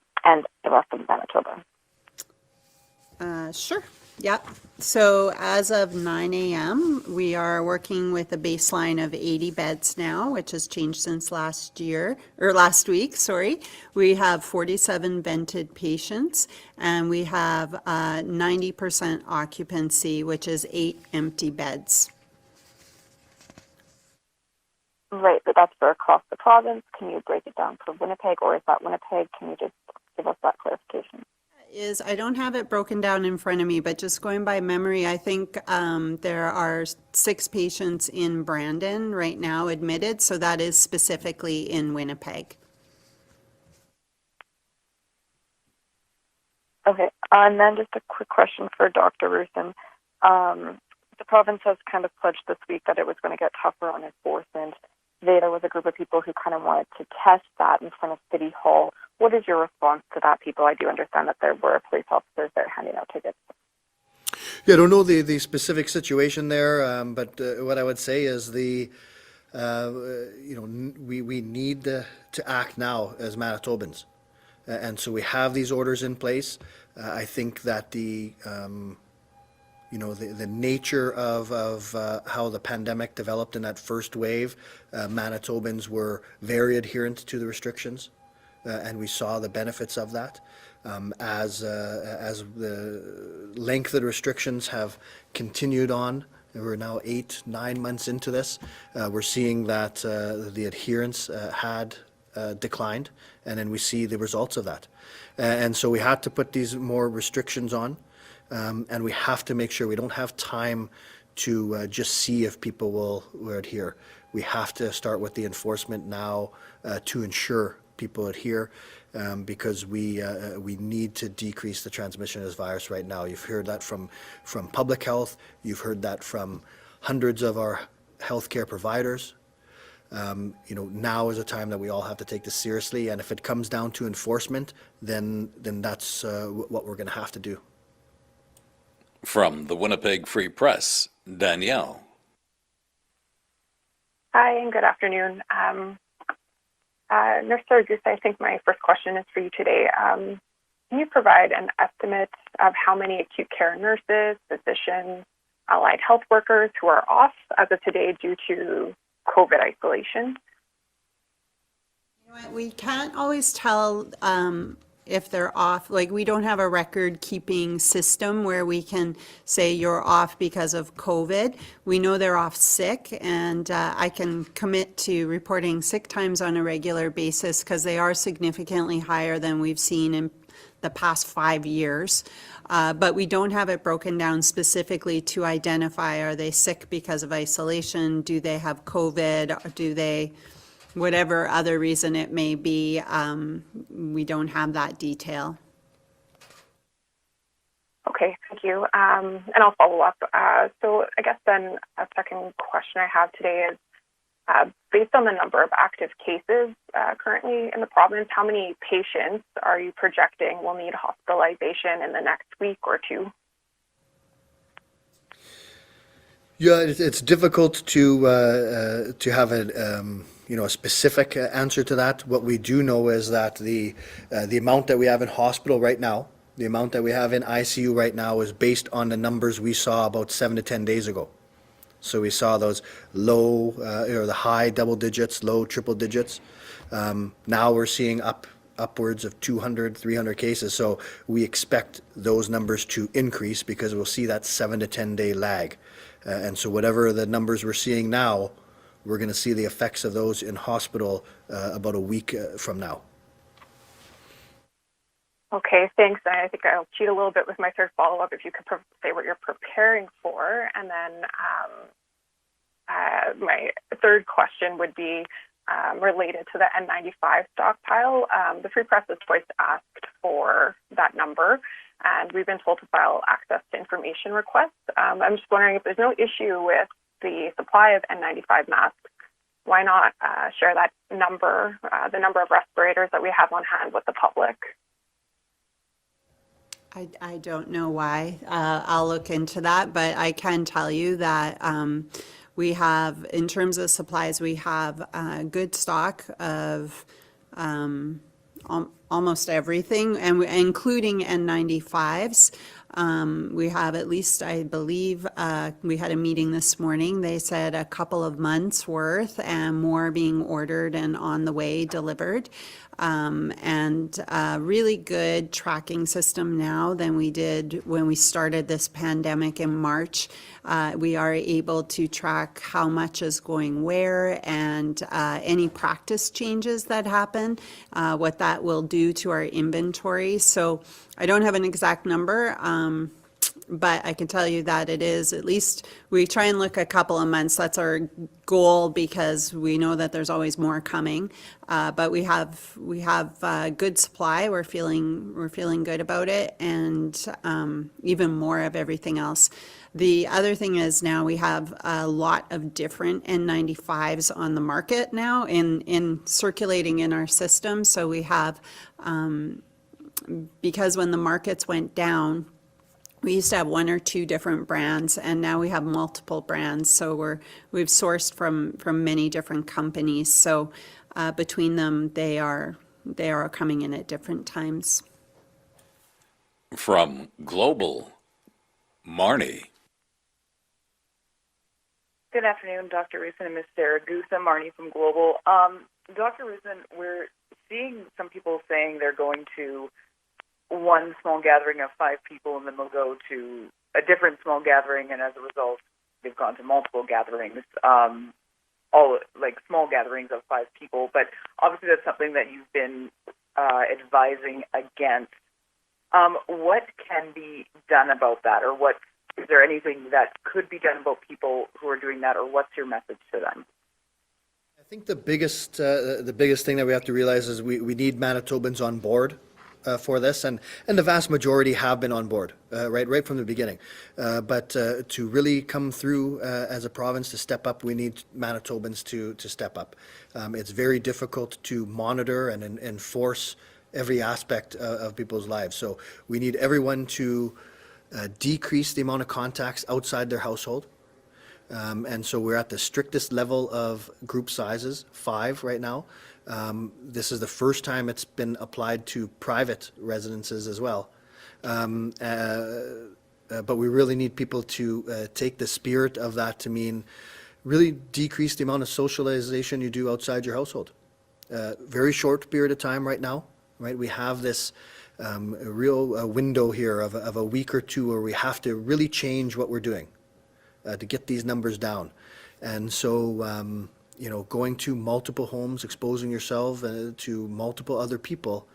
Speaker 10: the rest of Manitoba.
Speaker 2: Sure. Yep. So as of 9 a.m., we are working with a baseline of 80 beds now, which has changed since last week, sorry. We have 47 vented patients, and we have 90% occupancy, which is 8 empty beds.
Speaker 10: Right, but that's for across the province. Can you break it down for Winnipeg, or is that Winnipeg? Can you just give us that clarification?
Speaker 2: I don't have it broken down in front of me, but just going by memory, I think there are 6 patients in Brandon right now admitted, so that is specifically in Winnipeg.
Speaker 10: Okay, and then just a quick question for Dr. Roussin. The province has kind of pledged this week that it was going to get tougher on enforcement. Today there was a group of people who kind of wanted to test that in front of City Hall. What is your response to that, people? I do understand that there were police officers there handing out tickets.
Speaker 1: Yeah, I don't know the specific situation there, but what I would say is we need to act now as Manitobans. And so we have these orders in place. I think that the nature of how the pandemic developed in that first wave, Manitobans were very adherent to the restrictions, and we saw the benefits of that. As the length of the restrictions have continued on We're now 8-9 months into this. We're seeing that the adherence had declined, and then we see the results of that. And so we had to put these more restrictions on, and we have to make sure we don't have time to just see if people will adhere. We have to start with the enforcement now to ensure people adhere, because we need to decrease the transmission of this virus right now. You've heard that from public health. You've heard that from hundreds of our healthcare providers. Now is a time that we all have to take this seriously, and if it comes down to enforcement, then that's what we're going to have to do.
Speaker 3: From the Winnipeg Free Press, Danielle.
Speaker 10: Hi, and good afternoon. Nurse Siragusa, I think my first question is for you today. Can you provide an estimate of how many acute care nurses, physicians, allied health workers who are off as of today due to COVID isolation?
Speaker 2: You know what, we can't always tell if they're off. Like, we don't have a record keeping system where we can say you're off because of COVID. We know they're off sick, and I can commit to reporting sick times on a regular basis because they are significantly higher than we've seen in the past 5 years. But we don't have it broken down specifically to identify, are they sick because of isolation? Do they have COVID? Or do they, whatever other reason it may be, we don't have that detail.
Speaker 10: Okay, thank you. And I'll follow up. So I guess then a second question I have today is, based on the number of active cases currently in the province, how many patients are you projecting will need hospitalization in the next week or two?
Speaker 1: Yeah, it's difficult to have a specific answer to that. What we do know is that the amount that we have in hospital right now, the amount that we have in ICU right now, is based on the numbers we saw about 7 to 10 days ago. So we saw those low, or the high double digits, low triple digits. Now we're seeing upwards of 200, 300 cases. So we expect those numbers to increase because we'll see that 7 to 10 day lag. And so whatever the numbers we're seeing now, we're going to see the effects of those in hospital about a week from now.
Speaker 10: Okay, thanks. I think I'll cheat a little bit with my third follow-up if you could say what you're preparing for. And then my third question would be related to the N95 stockpile. The Free Press has twice asked for that number, and we've been told to file access to information requests. I'm just wondering if there's no issue with the supply of N95 masks, why not share that number, the number of respirators that we have on hand with the public?
Speaker 2: I don't know why. I'll look into that, but I can tell you that we have, in terms of supplies, we have a good stock of almost everything, and including N95s. We have at least, I believe, we had a meeting this morning. They said a couple of months worth and more being ordered and on the way delivered. And a really good tracking system now than we did when we started this pandemic in March. We are able to track how much is going where and any practice changes that happen, what that will do to our inventory. So I don't have an exact number, but I can tell you that it is, at least we try and look a couple of months. That's our goal because we know that there's always more coming. But we have good supply. We're feeling good about it, and even more of everything else. The other thing is now we have a lot of different N95s on the market now in circulating in our system. So we have, because when the markets went down, we used to have one or two different brands, and now we have multiple brands. So we've sourced from many different companies. So between them, they are coming in at different times.
Speaker 3: From Global, Marnie.
Speaker 11: Good afternoon, Dr. Roussin and Ms. Siragusa. Marnie from Global. Dr. Roussin, we're seeing some people saying they're going to one small gathering of 5 people, and then they'll go to a different small gathering, and as a result, they've gone to multiple gatherings, all like small gatherings of 5 people. But obviously, that's something that you've been advising against. What can be done about that, or what is there anything that could be done about people who are doing that, or what's your message to them?
Speaker 1: I think the biggest thing that we have to realize is we need Manitobans on board for this, and the vast majority have been on board right from the beginning. But to really come through as a province, to step up, we need Manitobans to step up. It's very difficult to monitor and enforce every aspect of people's lives. So we need everyone to decrease the amount of contacts outside their household. And so we're at the strictest level of group sizes, 5 right now. This is the first time it's been applied to private residences as well. But we really need people to take the spirit of that to mean really decrease the amount of socialization you do outside your household. Very short period of time right now, right? We have this real window here of a week or two where we have to really change what we're doing to get these numbers down. And so, going to multiple homes, exposing yourself to multiple other people,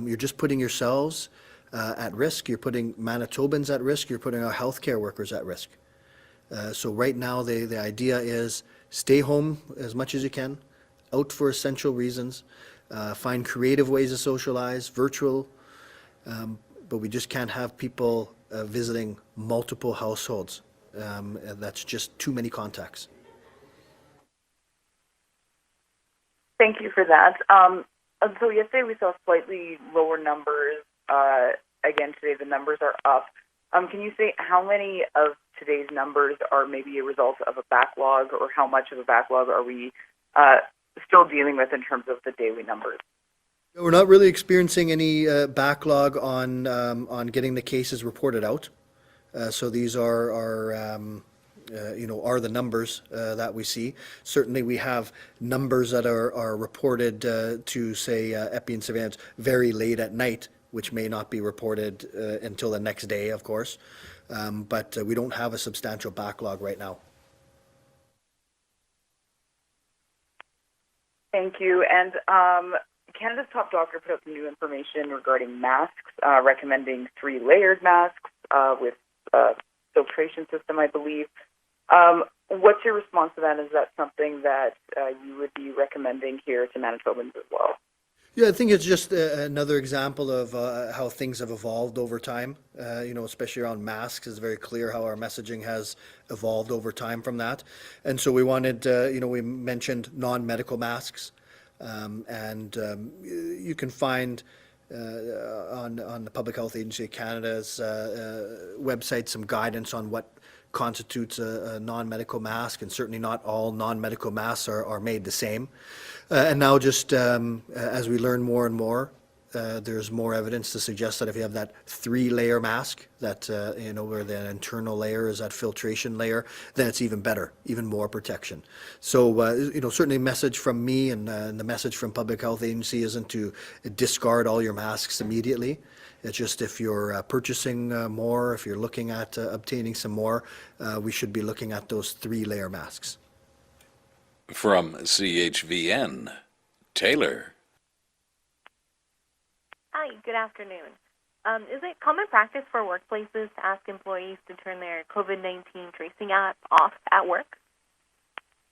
Speaker 1: you're just putting yourselves at risk. You're putting Manitobans at risk. You're putting our healthcare workers at risk. So right now, the idea is stay home as much as you can, out for essential reasons, find creative ways to socialize, virtual, but we just can't have people visiting multiple households. That's just too many contacts.
Speaker 11: Thank you for that. So yesterday we saw slightly lower numbers. Again, today the numbers are up. Can you say how many of today's numbers are maybe a result of a backlog, or how much of a backlog are we still dealing with in terms of the daily numbers?
Speaker 1: We're not really experiencing any backlog on getting the cases reported out. So these are the numbers that we see. Certainly we have numbers that are reported to, say, epi and surveillance very late at night, which may not be reported until the next day, of course. But we don't have a substantial backlog right now.
Speaker 11: Thank you. And Canada's top doctor put out some new information regarding masks, recommending 3-layered masks with filtration system, I believe. What's your response to that? Is that something that you would be recommending here to Manitobans as well?
Speaker 1: Yeah, I think it's just another example of how things have evolved over time. Especially around masks, it's very clear how our messaging has evolved over time from that. And so we wanted, we mentioned non-medical masks, and you can find on the Public Health Agency of Canada's website some guidance on what constitutes a non-medical mask, and certainly not all non-medical masks are made the same. And now just as we learn more and more, there's more evidence to suggest that if you have that 3-layer mask, that where the internal layer is that filtration layer, then it's even better, even more protection. So certainly a message from me and the message from Public Health Agency isn't to discard all your masks immediately. It's just if you're purchasing more, if you're looking at obtaining some more, we should be looking at those 3-layer masks.
Speaker 3: From CHVN, Taylor.
Speaker 12: Hi, good afternoon. Is it common practice for workplaces to ask employees to turn their COVID-19 tracing app off at work?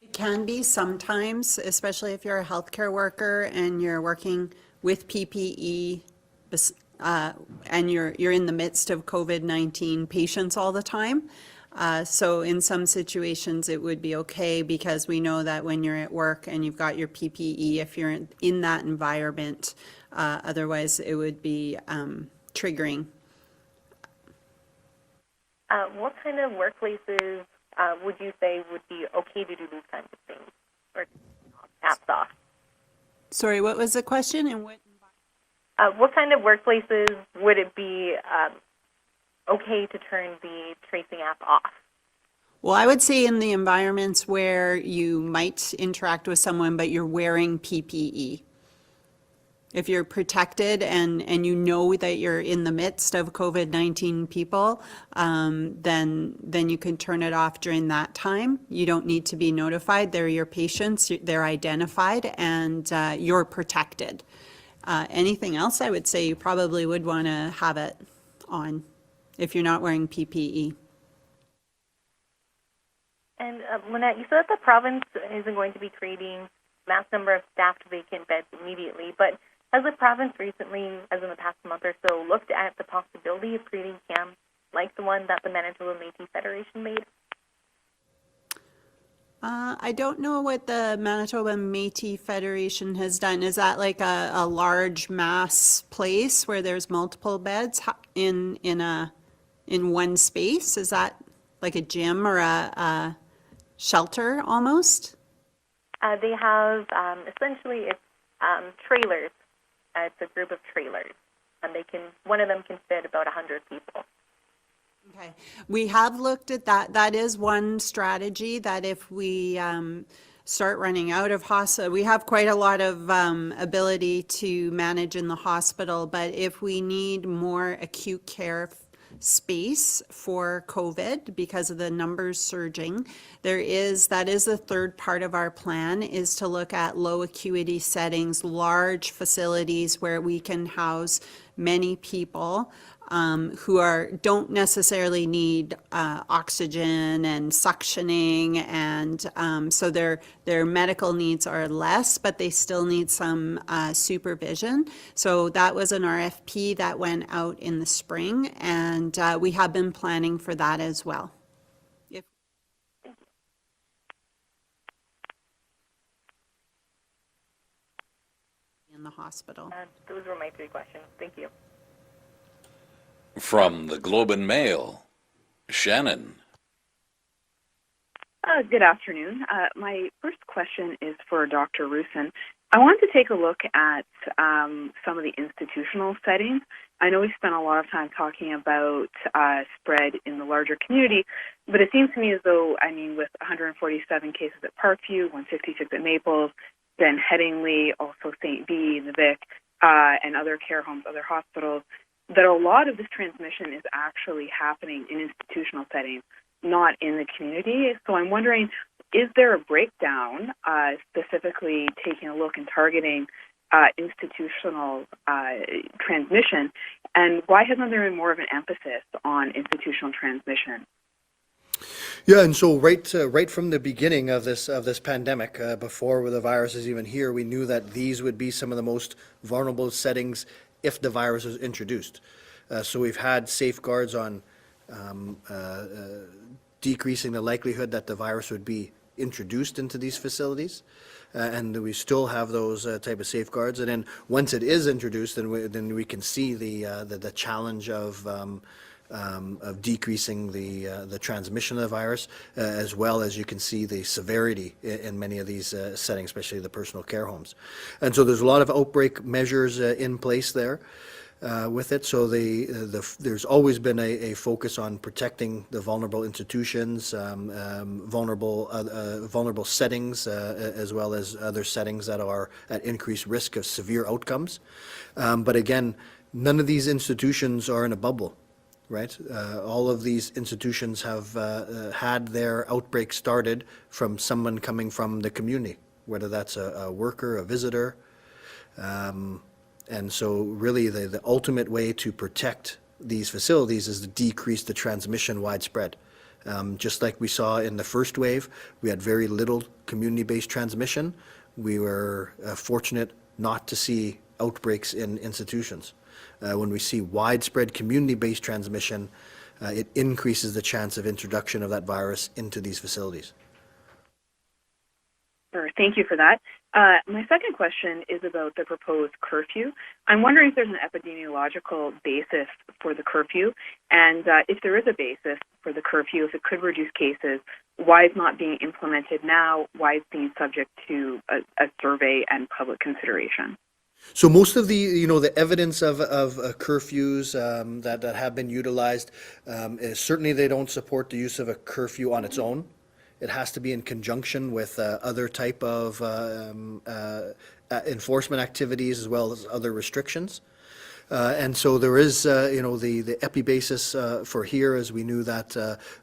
Speaker 2: It can be sometimes, especially if you're a healthcare worker and you're working with PPE and you're in the midst of COVID-19 patients all the time. So in some situations it would be okay, because we know that when you're at work and you've got your PPE, if you're in that environment, otherwise it would be triggering.
Speaker 12: What kind of workplaces would you say would be okay to do these kinds of things, or apps off?
Speaker 2: Sorry, what was the question? And
Speaker 12: what kind of workplaces would it be okay to turn the tracing app off?
Speaker 2: Well, I would say in the environments where you might interact with someone, but you're wearing PPE. If you're protected and you know that you're in the midst of COVID-19 people, then you can turn it off during that time. You don't need to be notified. They're your patients, they're identified, and you're protected. Anything else, I would say you probably would want to have it on if you're not wearing PPE.
Speaker 12: And Lanette, you said that the province isn't going to be creating mass number of staffed vacant beds immediately, but has the province recently, as in the past month or so, looked at the possibility of creating camps like the one that the Manitoba Métis Federation made?
Speaker 2: I don't know what the Manitoba Métis Federation has done. Is that like a large mass place where there's multiple beds in one space? Is that like a gym or a shelter almost?
Speaker 12: They have essentially it's trailers. It's a group of trailers, and one of them can fit about 100 people.
Speaker 2: Okay, we have looked at that. That is one strategy that if we start running out of hospital, we have quite a lot of ability to manage in the hospital, but if we need more acute care space for COVID because of the numbers surging, that is the third part of our plan, is to look at low acuity settings, large facilities where we can house many people who don't necessarily need oxygen and suctioning, and so their medical needs are less, but they still need some supervision. So that was an RFP that went out in the spring, and we have been planning for that as well. In the hospital.
Speaker 12: Those were my 3 questions. Thank you.
Speaker 3: From the Globe and Mail, Shannon.
Speaker 13: Good afternoon. My first question is for Dr. Roussin. I want to take a look at some of the institutional settings. I know we spent a lot of time talking about spread in the larger community, but it seems to me as though, with 147 cases at Parkview, 156 at Maples, then Headingley, also St. B, the Vic, and other care homes, other hospitals, that a lot of this transmission is actually happening in institutional settings, not in the community. So I'm wondering, is there a breakdown, specifically taking a look and targeting institutional transmission, and why hasn't there been more of an emphasis on institutional transmission?
Speaker 1: Yeah, and so right from the beginning of this pandemic, before the virus is even here, we knew that these would be some of the most vulnerable settings if the virus is introduced. So we've had safeguards on decreasing the likelihood that the virus would be introduced into these facilities, and we still have those type of safeguards. And then once it is introduced, then we can see the challenge of decreasing the transmission of the virus, as well as you can see the severity in many of these settings, especially the personal care homes. And so there's a lot of outbreak measures in place there with it. So there's always been a focus on protecting the vulnerable institutions, vulnerable settings, as well as other settings that are at increased risk of severe outcomes. But again, none of these institutions are in a bubble. Right? All of these institutions have had their outbreak started from someone coming from the community, whether that's a worker, a visitor. And so really the ultimate way to protect these facilities is to decrease the transmission widespread. Just like we saw in the first wave, we had very little community-based transmission. We were fortunate not to see outbreaks in institutions. When we see widespread community-based transmission, it increases the chance of introduction of that virus into these facilities.
Speaker 13: Sure, thank you for that. My second question is about the proposed curfew. I'm wondering if there's an epidemiological basis for the curfew, and if there is a basis for the curfew, if it could reduce cases, why it's not being implemented now, why it's being subject to a survey and public consideration.
Speaker 1: So most of the evidence of curfews that have been utilized, is certainly they don't support the use of a curfew on its own. It has to be in conjunction with other type of enforcement activities as well as other restrictions. And so there is, the epi basis for here, as we knew that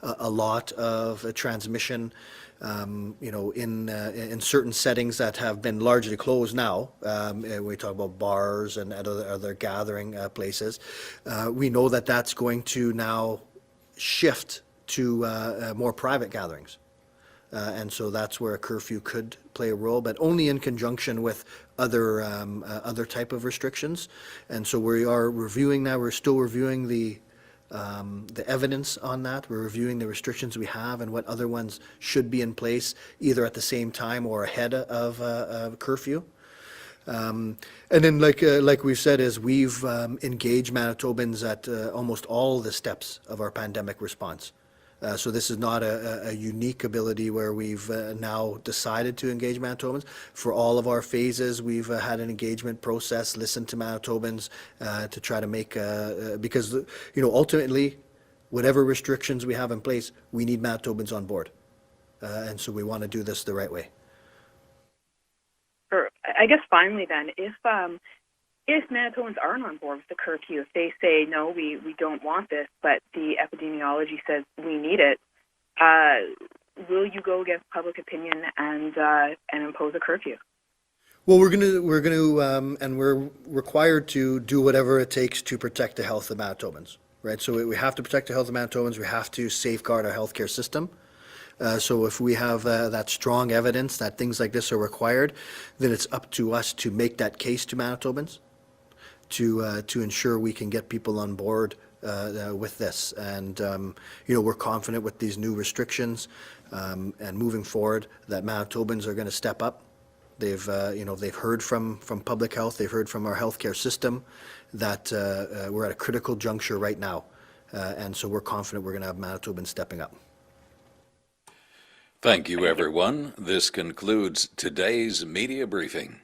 Speaker 1: a lot of transmission, in certain settings that have been largely closed now. We talk about bars and other gathering places. We know that that's going to now shift to more private gatherings. And so that's where a curfew could play a role, but only in conjunction with other type of restrictions. And so we are reviewing now. We're still reviewing the evidence on that. We're reviewing the restrictions we have and what other ones should be in place, either at the same time or ahead of curfew. And then, like we've said, is we've engaged Manitobans at almost all the steps of our pandemic response. So this is not a unique ability where we've now decided to engage Manitobans. For all of our phases, we've had an engagement process, listened to Manitobans to try to make, because, ultimately, whatever restrictions we have in place, we need Manitobans on board. And so we want to do this the right way.
Speaker 13: I guess finally then, if Manitobans aren't on board with the curfew, if they say, no, we don't want this, but the epidemiology says we need it, will you go against public opinion and impose a curfew?
Speaker 1: Well, we're gonna, and we're required to do whatever it takes to protect the health of Manitobans, right? So we have to protect the health of Manitobans. We have to safeguard our healthcare system. So if we have that strong evidence that things like this are required, then it's up to us to make that case to Manitobans to ensure we can get people on board with this. And, we're confident with these new restrictions and moving forward that Manitobans are going to step up. They've heard from public health, they've heard from our healthcare system that we're at a critical juncture right now. And so we're confident we're going to have Manitobans stepping up.
Speaker 3: Thank you, everyone. This concludes today's media briefing.